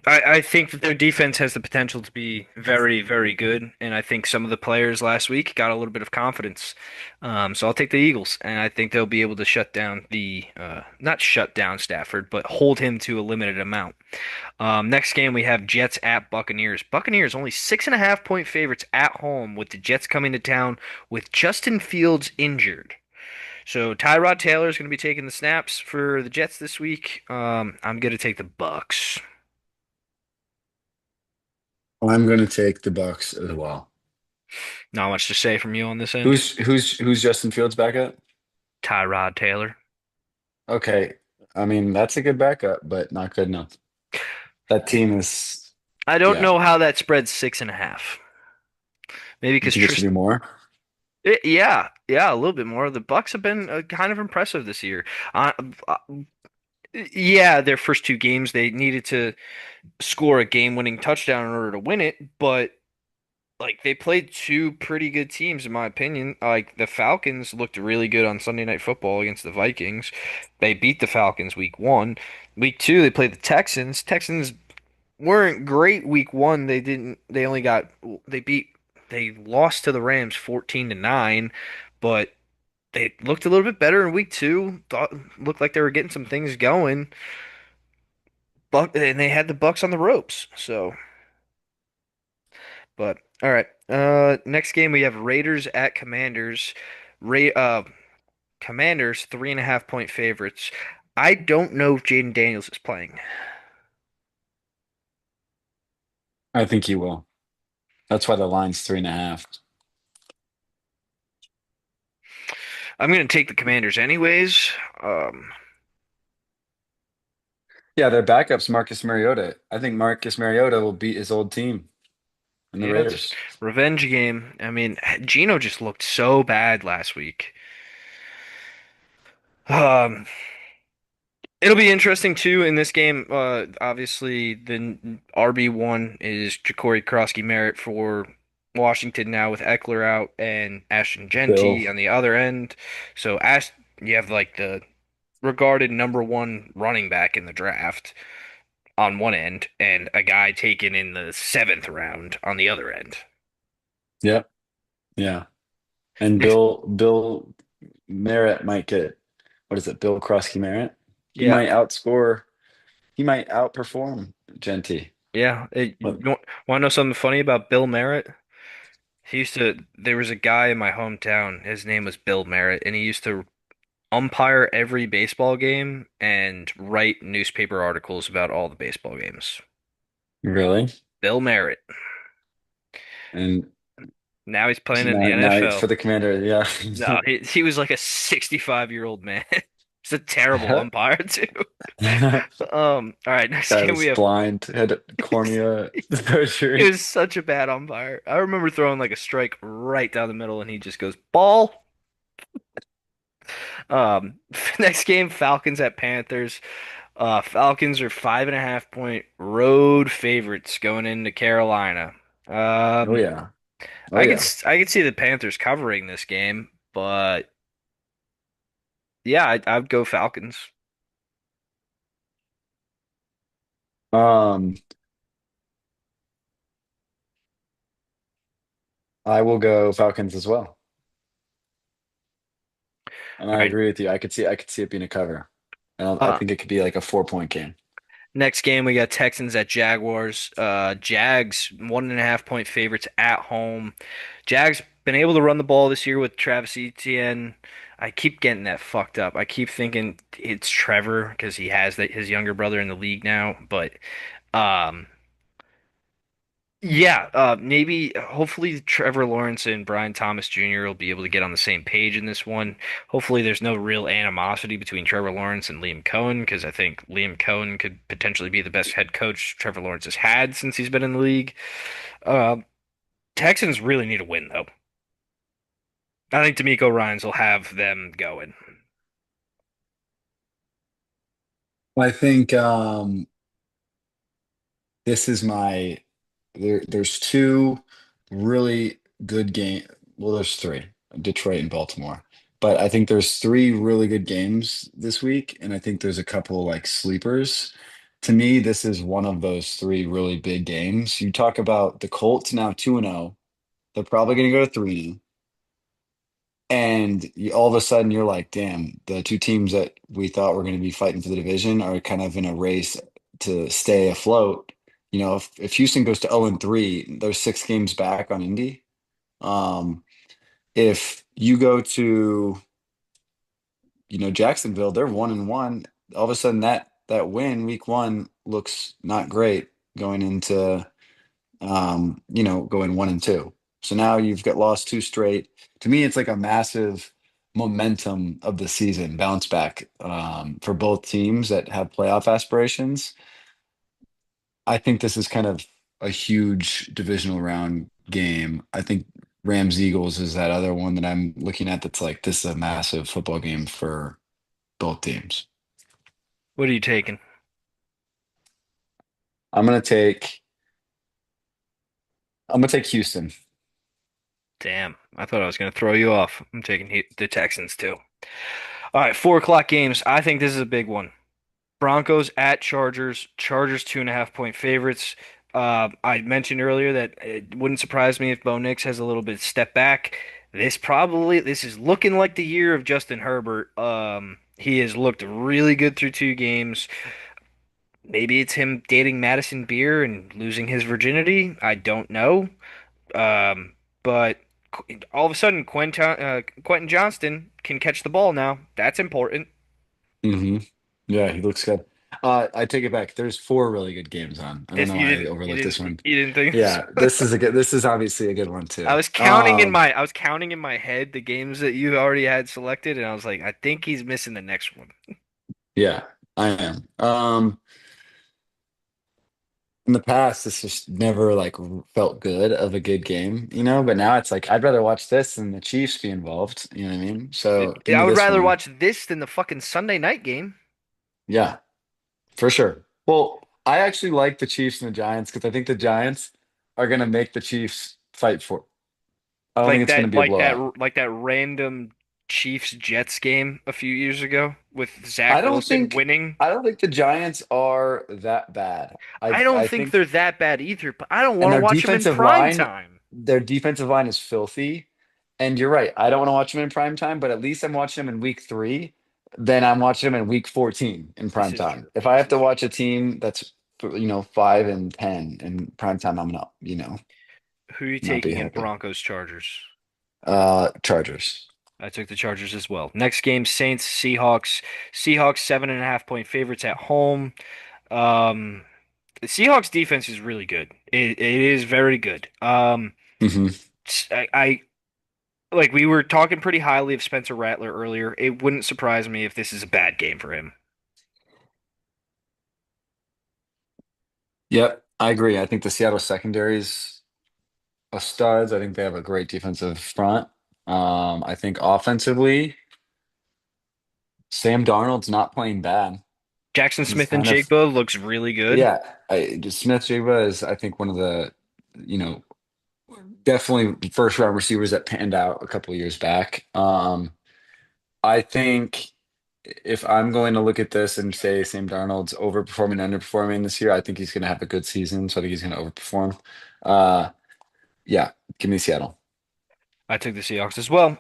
A: I think that their defense has the potential to be very, very good, and I think some of the players last week got a little bit of confidence. So I'll take the Eagles, and I think they'll be able to shut down the not shut down Stafford, but hold him to a limited amount. Next game we have Jets at Buccaneers. Buccaneers only 6.5 point favorites at home, with the Jets coming to town with Justin Fields injured. So Tyrod Taylor is going to be taking the snaps for the Jets this week. I'm going to take the Bucks.
B: I'm going to take the Bucks as well.
A: Not much to say from you on this end.
B: Who's Justin Fields backup?
A: Tyrod Taylor.
B: Okay, I mean that's a good backup, but not good enough. That team is,
A: I don't
B: yeah.
A: know how that spread's 6.5. Maybe
B: You
A: because
B: think it should be more?
A: Yeah, yeah, a little bit more. The Bucks have been kind of impressive this year. Uh, uh, yeah, their first two games they needed to score a game-winning touchdown in order to win it, but like they played two pretty good teams in my opinion. Like the Falcons looked really good on Sunday Night Football against the Vikings. They beat the Falcons week 1. Week 2 they played the Texans. Texans weren't great week 1. They only got they beat they lost to the Rams 14-9, but they looked a little bit better in week 2. Thought looked like they were getting some things going. And they had the Bucks on the ropes. So, but all right. Next game we have Raiders at Commanders. Ra Commanders 3.5 point favorites. I don't know if Jaden Daniels is playing.
B: I think he will. That's why the line's 3.5.
A: I'm going to take the Commanders anyways. Um,
B: Yeah, their backup's Marcus Mariota. I think Marcus Mariota will beat his old team and the
A: yeah, it's
B: Raiders.
A: revenge game. I mean, Gino just looked so bad last week. Um, It'll be interesting too in this game. Obviously, the RB1 is Ja'Cory Krosky-Merritt for Washington now with Eckler out and Ashton
B: Bill.
A: Genty on the other end. So you have like the regarded number one running back in the draft on one end, and a guy taken in the seventh round on the other end.
B: Yep. Yeah. And
A: Next,
B: Bill Merritt might get, what is it? Bill Krosky Merritt. He
A: yeah,
B: might outscore. He might outperform Genty.
A: yeah.
B: But
A: Want to know something funny about Bill Merritt? There was a guy in my hometown. His name was Bill Merritt, and he used to umpire every baseball game and write newspaper articles about all the baseball games.
B: really,
A: Bill Merritt.
B: and
A: Now he's playing in the
B: now for
A: NFL.
B: the Commander, yeah.
A: No, he was like a 65-year-old man. He's a terrible umpire too. All right, next
B: Guy
A: game we
B: was
A: have.
B: blind, had cornea
A: He
B: surgery.
A: was such a bad umpire. I remember throwing like a strike right down the middle, and he just goes ball. Next game, Falcons at Panthers. Falcons are 5.5 point road favorites going into Carolina.
B: Oh
A: Um,
B: yeah, oh yeah.
A: I could see the Panthers covering this game, but yeah, I'd go Falcons.
B: Um, I will go Falcons as well. And
A: All
B: I
A: right.
B: agree with you. I could see it being a cover. And I
A: Uh,
B: think it could be like a 4 point game.
A: Next game we got Texans at Jaguars. Jags 1.5 point favorites at home. Jags been able to run the ball this year with Travis Etienne. I keep getting that fucked up. I keep thinking it's Trevor because he has his younger brother in the league now, but um yeah, maybe hopefully Trevor Lawrence and Brian Thomas Jr. will be able to get on the same page in this one. Hopefully there's no real animosity between Trevor Lawrence and Liam Cohen because I think Liam Cohen could potentially be the best head coach Trevor Lawrence has had since he's been in the league. Uh, Texans really need a win though. I think D'Amico Ryans will have them going.
B: I think this is my there's two really good game. Well, there's three, Detroit and Baltimore. But I think there's three really good games this week, and I think there's a couple like sleepers. To me, this is one of those three really big games. You talk about the Colts now 2-0. They're probably going to go to 3. And all of a sudden, you're like, damn, the two teams that we thought were going to be fighting for the division are kind of in a race to stay afloat. If Houston goes to 0 and 3, they're 6 games back on Indy. If you go to, Jacksonville, they're 1 and 1. All of a sudden, that win week 1 looks not great going into going 1 and 2. So now you've got lost 2 straight. To me, it's like a massive momentum of the season bounce back for both teams that have playoff aspirations. I think this is kind of a huge divisional round game. I think Rams Eagles is that other one that I'm looking at that's like this is a massive football game for both teams.
A: What are you taking?
B: I'm gonna take I'm gonna take Houston.
A: Damn, I thought I was going to throw you off. I'm taking the Texans too. All right, 4 o'clock games. I think this is a big one. Broncos at Chargers. Chargers 2.5 point favorites. I mentioned earlier that it wouldn't surprise me if Bo Nix has a little bit step back. This is looking like the year of Justin Herbert. He has looked really good through 2 games. Maybe it's him dating Madison Beer and losing his virginity. I don't know. But all of a sudden, Quentin Johnston can catch the ball now. That's important.
B: hmm Yeah, he looks good. I take it back. There's 4 really good games on. I don't
A: This
B: know why I overlooked this one.
A: you didn't think this.
B: Yeah, this is obviously a good one too.
A: I was counting in my head the games that you already had selected, and I was like, I think he's missing the next one.
B: Yeah, I am. In the past, this just never like felt good of a good game, but now it's like I'd rather watch this than the Chiefs be involved. You know what I mean? So give
A: I
B: me
A: would
B: this
A: rather
B: one.
A: watch this than the fucking Sunday night game.
B: Yeah, for sure. Well, I actually like the Chiefs and the Giants because I think the Giants are gonna make the Chiefs fight for it. I don't think it's gonna be a blowout.
A: Like that random Chiefs Jets game a few years ago with
B: I
A: Zach
B: don't
A: Wilson
B: think
A: winning.
B: I don't think the Giants are that bad. I
A: I don't
B: I
A: think
B: think
A: they're that bad either, but I don't
B: and
A: want to watch them in prime time.
B: their defensive line is filthy. And you're right. I don't want to watch them in prime time, but at least I'm watching them in week 3. Then I'm watching them in week 14 in
A: This
B: prime
A: is true.
B: time. If I have
A: This
B: to
A: is
B: watch
A: true.
B: a team that's 5 and 10 in prime time, I'm not,
A: Who are you
B: not be
A: taking in
B: happy.
A: Broncos Chargers?
B: Chargers.
A: I took the Chargers as well. Next game, Saints Seahawks. Seahawks 7.5 point favorites at home. Um, the Seahawks defense is really good. It is very good.
B: hmm
A: I like we were talking pretty highly of Spencer Rattler earlier. It wouldn't surprise me if this is a bad game for him.
B: Yep, I agree. I think the Seattle secondary's a studs. I think they have a great defensive front. I think offensively, Sam Darnold's not playing bad.
A: Jackson
B: He's
A: Smith and
B: kind of
A: Jigba looks really good.
B: Yeah, Smith-Jigba is, I think, one of the, you know, definitely first round receivers that panned out a couple of years back. I think if I'm going to look at this and say Sam Darnold's overperforming, underperforming this year, I think he's going to have a good season. So I think he's going to overperform. Uh, yeah, give me Seattle.
A: I took the Seahawks as well.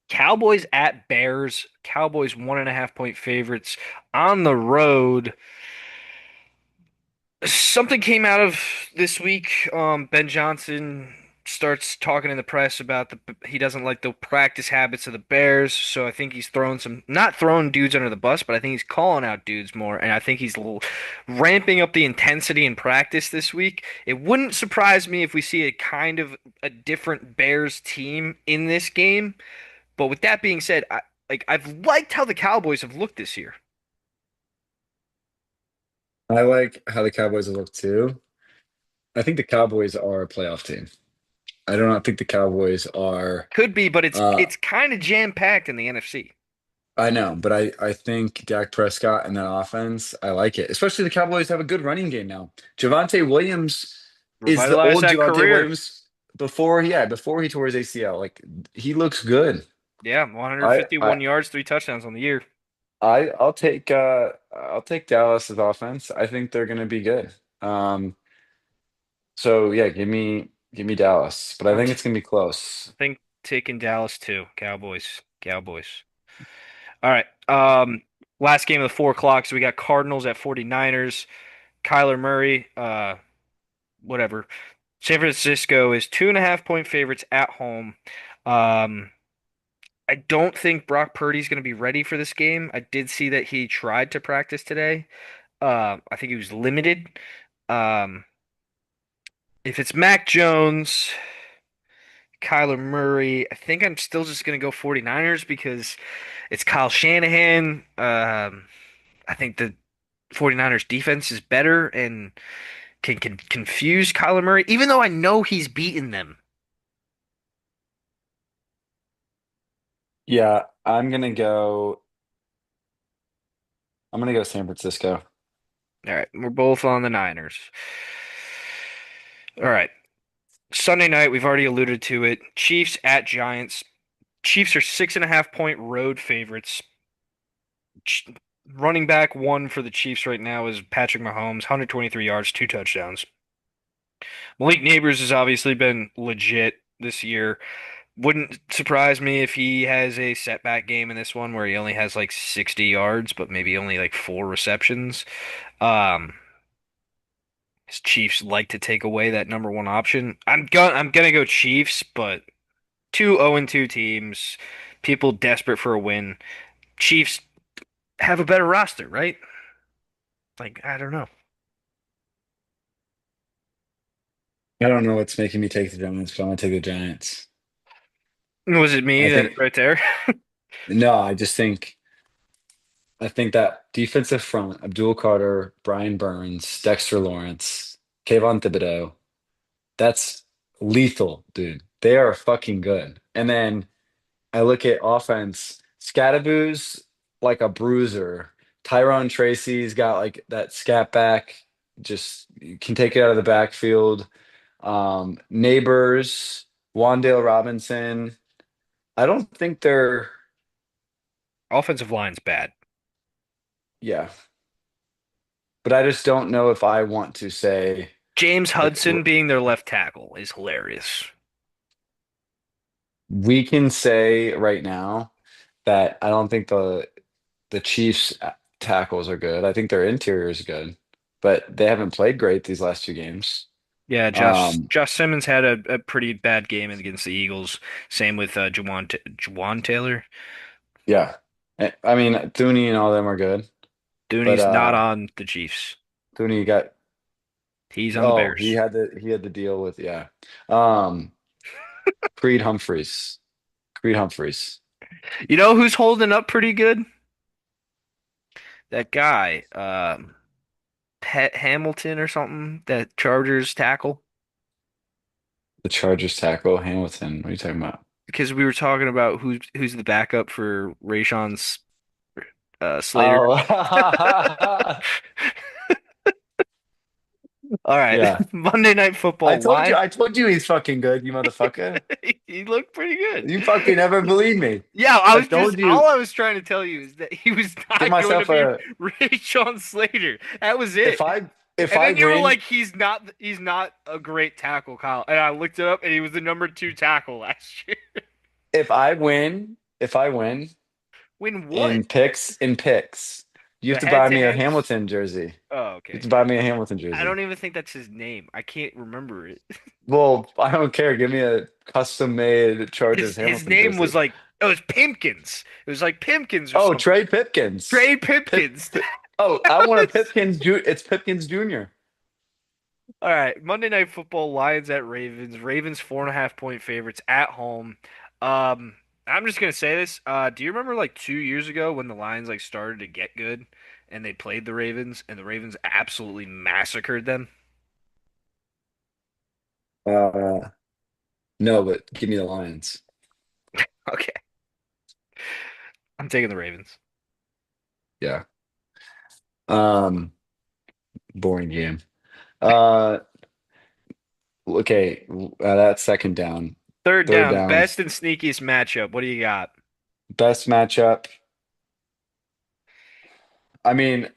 A: Cowboys at Bears. Cowboys 1.5 point favorites on the road. Something came out of this week. Ben Johnson starts talking in the press about he doesn't like the practice habits of the Bears, so I think he's throwing not throwing dudes under the bus, but I think he's calling out dudes more, and I think he's ramping up the intensity in practice this week. It wouldn't surprise me if we see a kind of a different Bears team in this game, but with that being said, I've liked how the Cowboys have looked this year.
B: I like how the Cowboys look too. I think the Cowboys are a playoff team. I do not think the Cowboys are.
A: Could be, but
B: Uh,
A: it's kind of jam-packed in the NFC.
B: I know, but I think Dak Prescott and that offense, I like it. Especially the Cowboys have a good running game now. Javante Williams is the
A: Revitalize
B: old
A: that
B: Javante
A: career.
B: Williams before he tore his ACL. Like he looks good.
A: Yeah,
B: I
A: 151 yards, 3 touchdowns on the year.
B: I'll take Dallas's offense. I think they're going to be good. Um, so yeah, give me Dallas, but I
A: I'm
B: think
A: t
B: it's going to be close.
A: I think taking Dallas too. Cowboys. Cowboys. All right. Last game of the 4 o'clock. So we got Cardinals at 49ers. Kyler Murray. Whatever. San Francisco is 2.5 point favorites at home. Um, I don't think Brock Purdy's going to be ready for this game. I did see that he tried to practice today. I think he was limited. Um, if it's Mac Jones, Kyler Murray, I think I'm still just going to go 49ers because it's Kyle Shanahan. I think the 49ers defense is better and can confuse Kyler Murray, even though I know he's beaten them.
B: Yeah, I'm gonna go San Francisco.
A: All right, we're both on the Niners. All right, Sunday night, we've already alluded to it. Chiefs at Giants. Chiefs are 6.5 point road favorites. Ch- Running back one for the Chiefs right now is Patrick Mahomes, 123 yards, 2 touchdowns. Malik Neighbors has obviously been legit this year. Wouldn't surprise me if he has a setback game in this one where he only has like 60 yards, but maybe only like 4 receptions. Um, his Chiefs like to take away that number one option. I'm gonna go Chiefs, but two 0-2 teams, people desperate for a win. Chiefs have a better roster, right? Like, I don't know.
B: I don't know what's making me take the Giants, but I'm gonna take the Giants.
A: Was it me
B: I
A: that
B: think
A: right there?
B: no, I think that defensive front, Abdul Carter, Brian Burns, Dexter Lawrence, Kayvon Thibodeau, that's lethal, dude. They are fucking good. And then I look at offense, Scadaboo's like a bruiser. Tyrone Tracy's got like that scat back, just you can take it out of the backfield. Neighbors, Wandale Robinson. I don't think they're,
A: Offensive line's bad.
B: yeah, but I just don't know if I want to say
A: James
B: like
A: Hudson being their left tackle is hilarious.
B: we can say right now that I don't think the Chiefs tackles are good. I think their interior is good, but they haven't played great these last two games.
A: Yeah,
B: Um,
A: Josh Simmons had a pretty bad game against the Eagles. Same with Juwan Taylor.
B: yeah. I mean, Thuney and all them are good, but
A: Dooney's not on the Chiefs.
B: Thuney got
A: He's on the
B: oh,
A: Bears.
B: he had to deal with yeah. Um, Creed Humphreys. Creed Humphreys.
A: You know who's holding up pretty good? That guy, Pet Hamilton or something, that Chargers tackle.
B: The Chargers tackle, Hamilton. What are you talking about?
A: Because we were talking about who's the backup for Rayshon's Slater.
B: Oh,
A: All right,
B: yeah.
A: Monday Night Football line.
B: I told you he's fucking good, you motherfucker.
A: He looked pretty good.
B: You fucking never believe me.
A: Yeah,
B: I told
A: all
B: you,
A: I was trying to tell you is that he was
B: give
A: not going to
B: myself
A: be
B: a
A: Rayshon Slater. That was
B: if
A: it.
B: I if
A: And
B: I
A: then you were
B: win,
A: like, he's not a great tackle, Kyle. And I looked it up and he was the number two tackle last year.
B: if I win
A: Win what?
B: in picks, you have
A: The
B: to buy me a
A: head-to-heads?
B: Hamilton jersey.
A: Oh,
B: You have
A: okay.
B: to buy me a Hamilton
A: I
B: jersey.
A: don't even think that's his name. I can't remember it.
B: Well, I don't care. Give me a custom made Chargers
A: His
B: Hamilton
A: name was
B: jersey.
A: like, oh, it was Pimpkins. It was like Pimpkins or
B: Oh,
A: something.
B: Trey Pipkins.
A: Trey Pipkins.
B: Oh, I want a Pipkins. It's Pipkins Jr.
A: All right, Monday Night Football, Lions at Ravens. Ravens 4.5 point favorites at home. I'm just gonna say this. Do you remember like 2 years ago when the Lions like started to get good and they played the Ravens and the Ravens absolutely massacred them?
B: Uh, no, but give me the Lions.
A: Okay, I'm taking the Ravens.
B: Yeah. Um, boring game. Uh, okay. That's second down.
A: Third
B: Third
A: down,
B: down.
A: best and sneakiest matchup. What do you got?
B: Best matchup. I mean,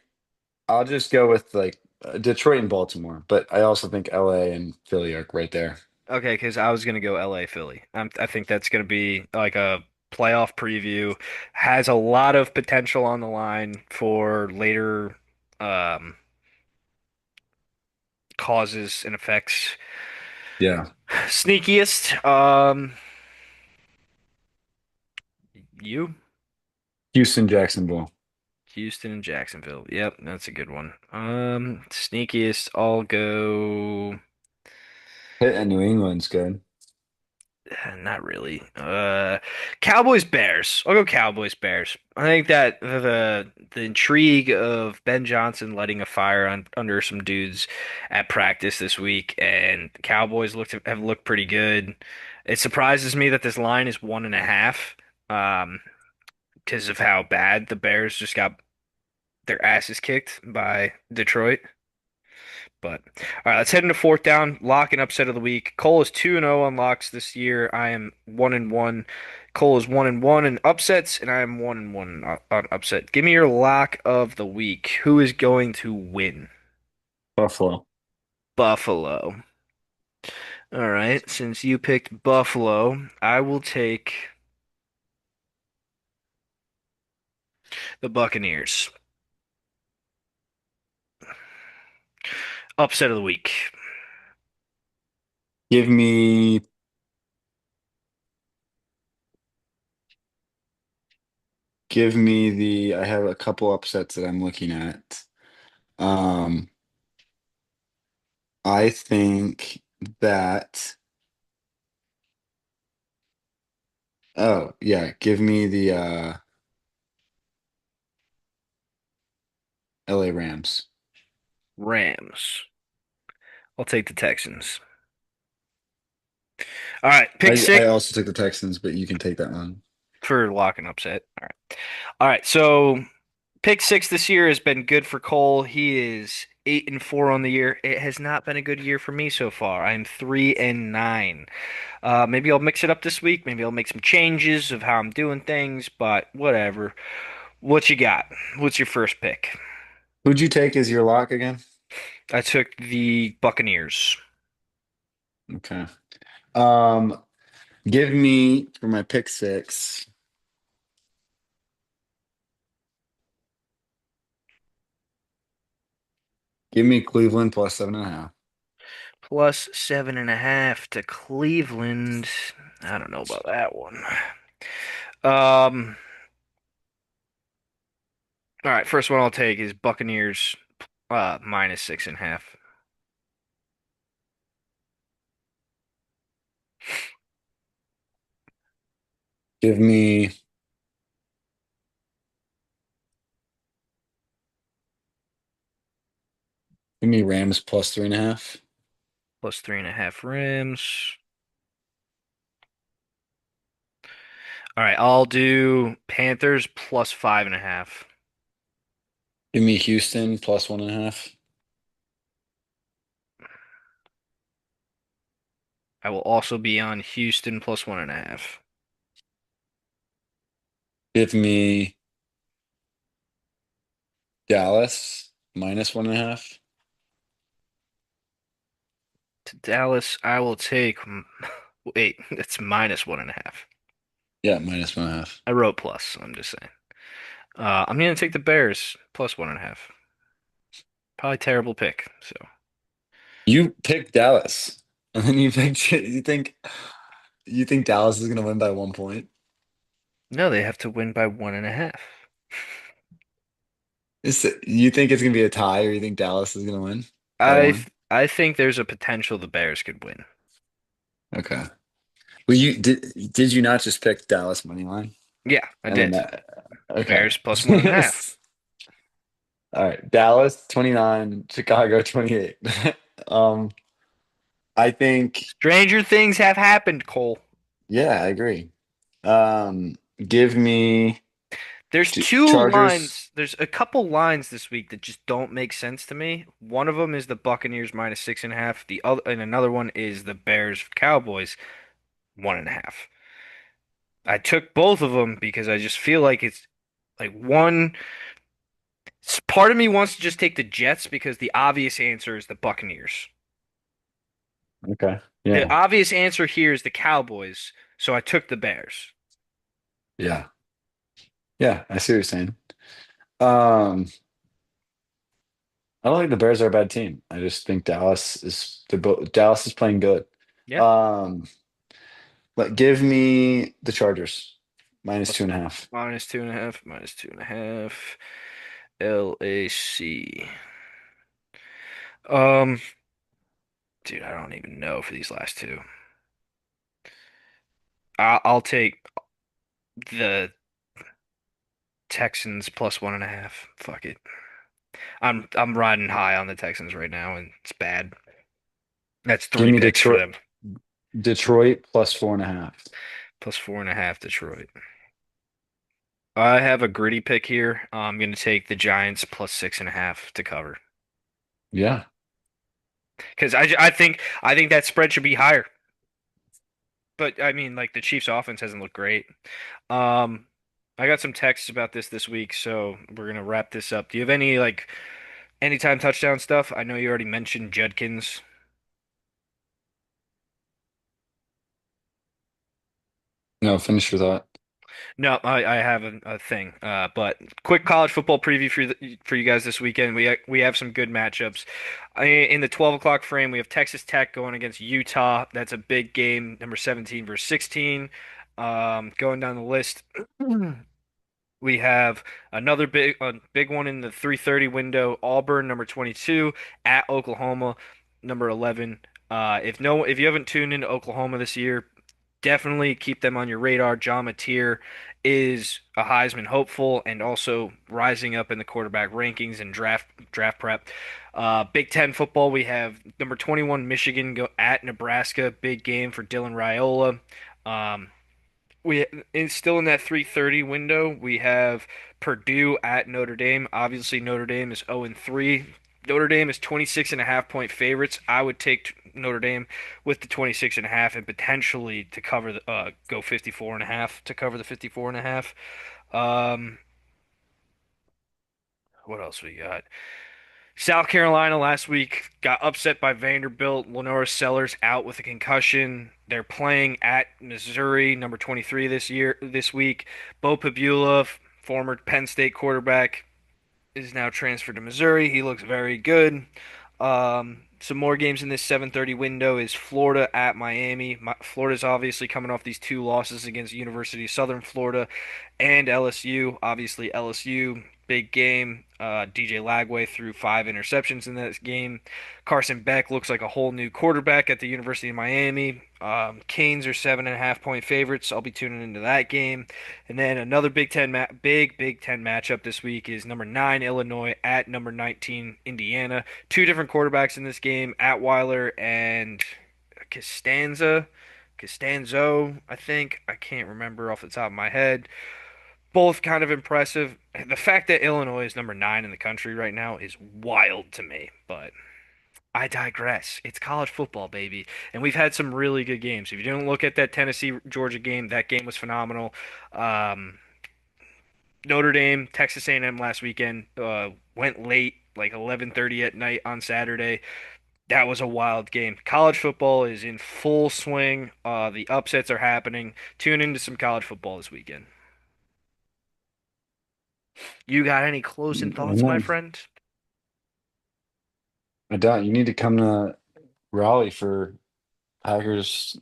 B: I'll just go with like Detroit and Baltimore, but I also think LA and Philly are right there.
A: Okay, because I was gonna go LA Philly. I think that's gonna be like a playoff preview. Has a lot of potential on the line for later um, causes and effects.
B: Yeah.
A: Sneakiest, you,
B: Houston, Jacksonville.
A: Houston and Jacksonville. Yep, that's a good one. Sneakiest, I'll go.
B: Pitt and New England's good.
A: Not really. Cowboys Bears. I'll go Cowboys Bears. I think that the intrigue of Ben Johnson lighting a fire on under some dudes at practice this week, and the Cowboys have looked pretty good. It surprises me that this line is 1.5, because of how bad the Bears just got their asses kicked by Detroit. But all right, let's head into fourth down. Lock and upset of the week. Cole is 2-0 on locks this year. I am 1-1. Cole is 1-1 in upsets, and I am 1-1 on upset. Give me your lock of the week. Who is going to win?
B: Buffalo.
A: Buffalo. All right, since you picked Buffalo, I will take the Buccaneers. Upset of the week.
B: Give me give me the I have a couple upsets that I'm looking at. Um I think that oh yeah, give me the LA Rams.
A: Rams. I'll take the Texans. All right, pick
B: I
A: six
B: also took the Texans, but you can take that one.
A: for lock and upset. All right. All right, so pick six this year has been good for Cole. He is 8-4 on the year. It has not been a good year for me so far. I'm 3-9. Maybe I'll mix it up this week. Maybe I'll make some changes of how I'm doing things, but whatever. What you got? What's your first pick?
B: Who'd you take as your lock again?
A: I took the Buccaneers.
B: Okay. Um Give me for my pick six, give me Cleveland plus 7.5.
A: Plus 7.5 to Cleveland. I don't know about that one. Um, all right, first one I'll take is Buccaneers minus 6.5.
B: Give me give me Rams plus 3.5.
A: Plus 3.5 rims. All right, I'll do Panthers plus 5.5.
B: Give me Houston plus 1.5.
A: I will also be on Houston plus 1.5.
B: Give me Dallas minus 1.5.
A: To Dallas, I will take. Wait, it's minus 1.5.
B: Yeah, minus 1.5.
A: I wrote plus. I'm just saying. I'm gonna take the Bears plus 1.5. Probably terrible pick. So
B: You picked Dallas. And then you think Dallas is gonna win by 1 point?
A: no, they have to win by 1.5.
B: You think it's gonna be a tie or you think Dallas is gonna win by
A: I
B: one?
A: I think there's a potential the Bears could win.
B: Okay. Well, did you not just pick Dallas money line?
A: Yeah, I
B: And then
A: did.
B: that okay.
A: Bears plus 1.5.
B: All right. Dallas 29, Chicago 28. Um, I think
A: Stranger things have happened, Cole.
B: yeah, I agree. Give me
A: There's two
B: Chargers.
A: lines. There's a couple lines this week that just don't make sense to me. One of them is the Buccaneers minus 6.5. The other and another one is the Bears Cowboys 1.5. I took both of them because I just feel like it's like one. Part of me wants to just take the Jets because the obvious answer is the Buccaneers.
B: Okay.
A: The
B: Yeah.
A: obvious answer here is the Cowboys, so I took the Bears.
B: Yeah. Yeah. I see what you're saying. Um, I don't think the Bears are a bad team. I just think Dallas is playing good.
A: Yeah.
B: Um, but give me the Chargers minus
A: Plus
B: 2.5.
A: minus 2.5, minus 2.5. LAC. Um, dude, I don't even know for these last two. I'll take the Texans plus 1.5. Fuck it. I'm riding high on the Texans right now, and it's bad. That's
B: Give
A: three
B: me
A: picks for
B: Detroit.
A: them.
B: Detroit plus 4.5.
A: Plus 4.5 Detroit. I have a gritty pick here. I'm going to take the Giants plus 6.5 to cover
B: Yeah.
A: because I think that spread should be higher. But I mean, like the Chiefs' offense hasn't looked great. Um, I got some texts about this week, so we're gonna wrap this up. Do you have any like anytime touchdown stuff? I know you already mentioned Judkins.
B: No, finish your thought.
A: No, I have a thing. But quick college football preview for you guys this weekend. We have some good matchups. In the 12 o'clock frame, we have Texas Tech going against Utah. That's a big game. Number 17 versus 16. Going down the list. We have another big one in the 3:30 window. Auburn, number 22, at Oklahoma, number 11. If you haven't tuned into Oklahoma this year, definitely keep them on your radar. John Mateer is a Heisman hopeful and also rising up in the quarterback rankings and draft prep. Big Ten football, we have number 21 Michigan go at Nebraska. Big game for Dylan Raiola. Um, still in that 3:30 window. We have Purdue at Notre Dame. Obviously, Notre Dame is 0-3. Notre Dame is 26.5 point favorites. I would take Notre Dame with the 26.5 and potentially to cover the go 54.5 to cover the 54.5. Um, what else we got? South Carolina last week got upset by Vanderbilt. Lenora Sellers out with a concussion. They're playing at Missouri, number 23 this week. Bo Pabula, former Penn State quarterback, is now transferred to Missouri. He looks very good. Some more games in this 7:30 window is Florida at Miami. Florida's obviously coming off these two losses against University of Southern Florida and LSU. Obviously, LSU, big game. DJ Lagway threw 5 interceptions in that game. Carson Beck looks like a whole new quarterback at the University of Miami. Canes are 7.5 point favorites. I'll be tuning into that game. And then another Big Ten matchup this week is number 9 Illinois at number 19 Indiana. Two different quarterbacks in this game, Atweiler and Costanzo, I think. I can't remember off the top of my head. Both kind of impressive. The fact that Illinois is number 9 in the country right now is wild to me, but I digress. It's college football, baby. And we've had some really good games. If you didn't look at that Tennessee Georgia game, that game was phenomenal. Um, Notre Dame, Texas A&M last weekend went late, like 11:30 at night on Saturday. That was a wild game. College football is in full swing. The upsets are happening. Tune into some college football this weekend. You got any closing thoughts, my
B: Amen.
A: friend?
B: I doubt you need to come to Raleigh for Packers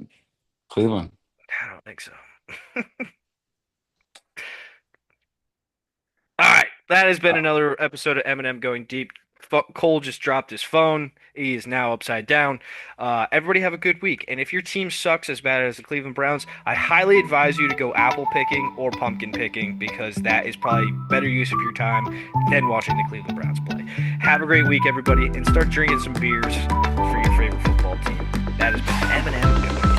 B: Cleveland.
A: I don't think so. All right, that has been
B: Uh,
A: another episode of Eminem Going Deep. Cole just dropped his phone. He is now upside down. Everybody have a good week. And if your team sucks as bad as the Cleveland Browns, I highly advise you to go apple picking or pumpkin picking because that is probably better use of your time than watching the Cleveland Browns play. Have a great week, everybody, and start drinking some beers for your favorite football team. That has been Eminem Going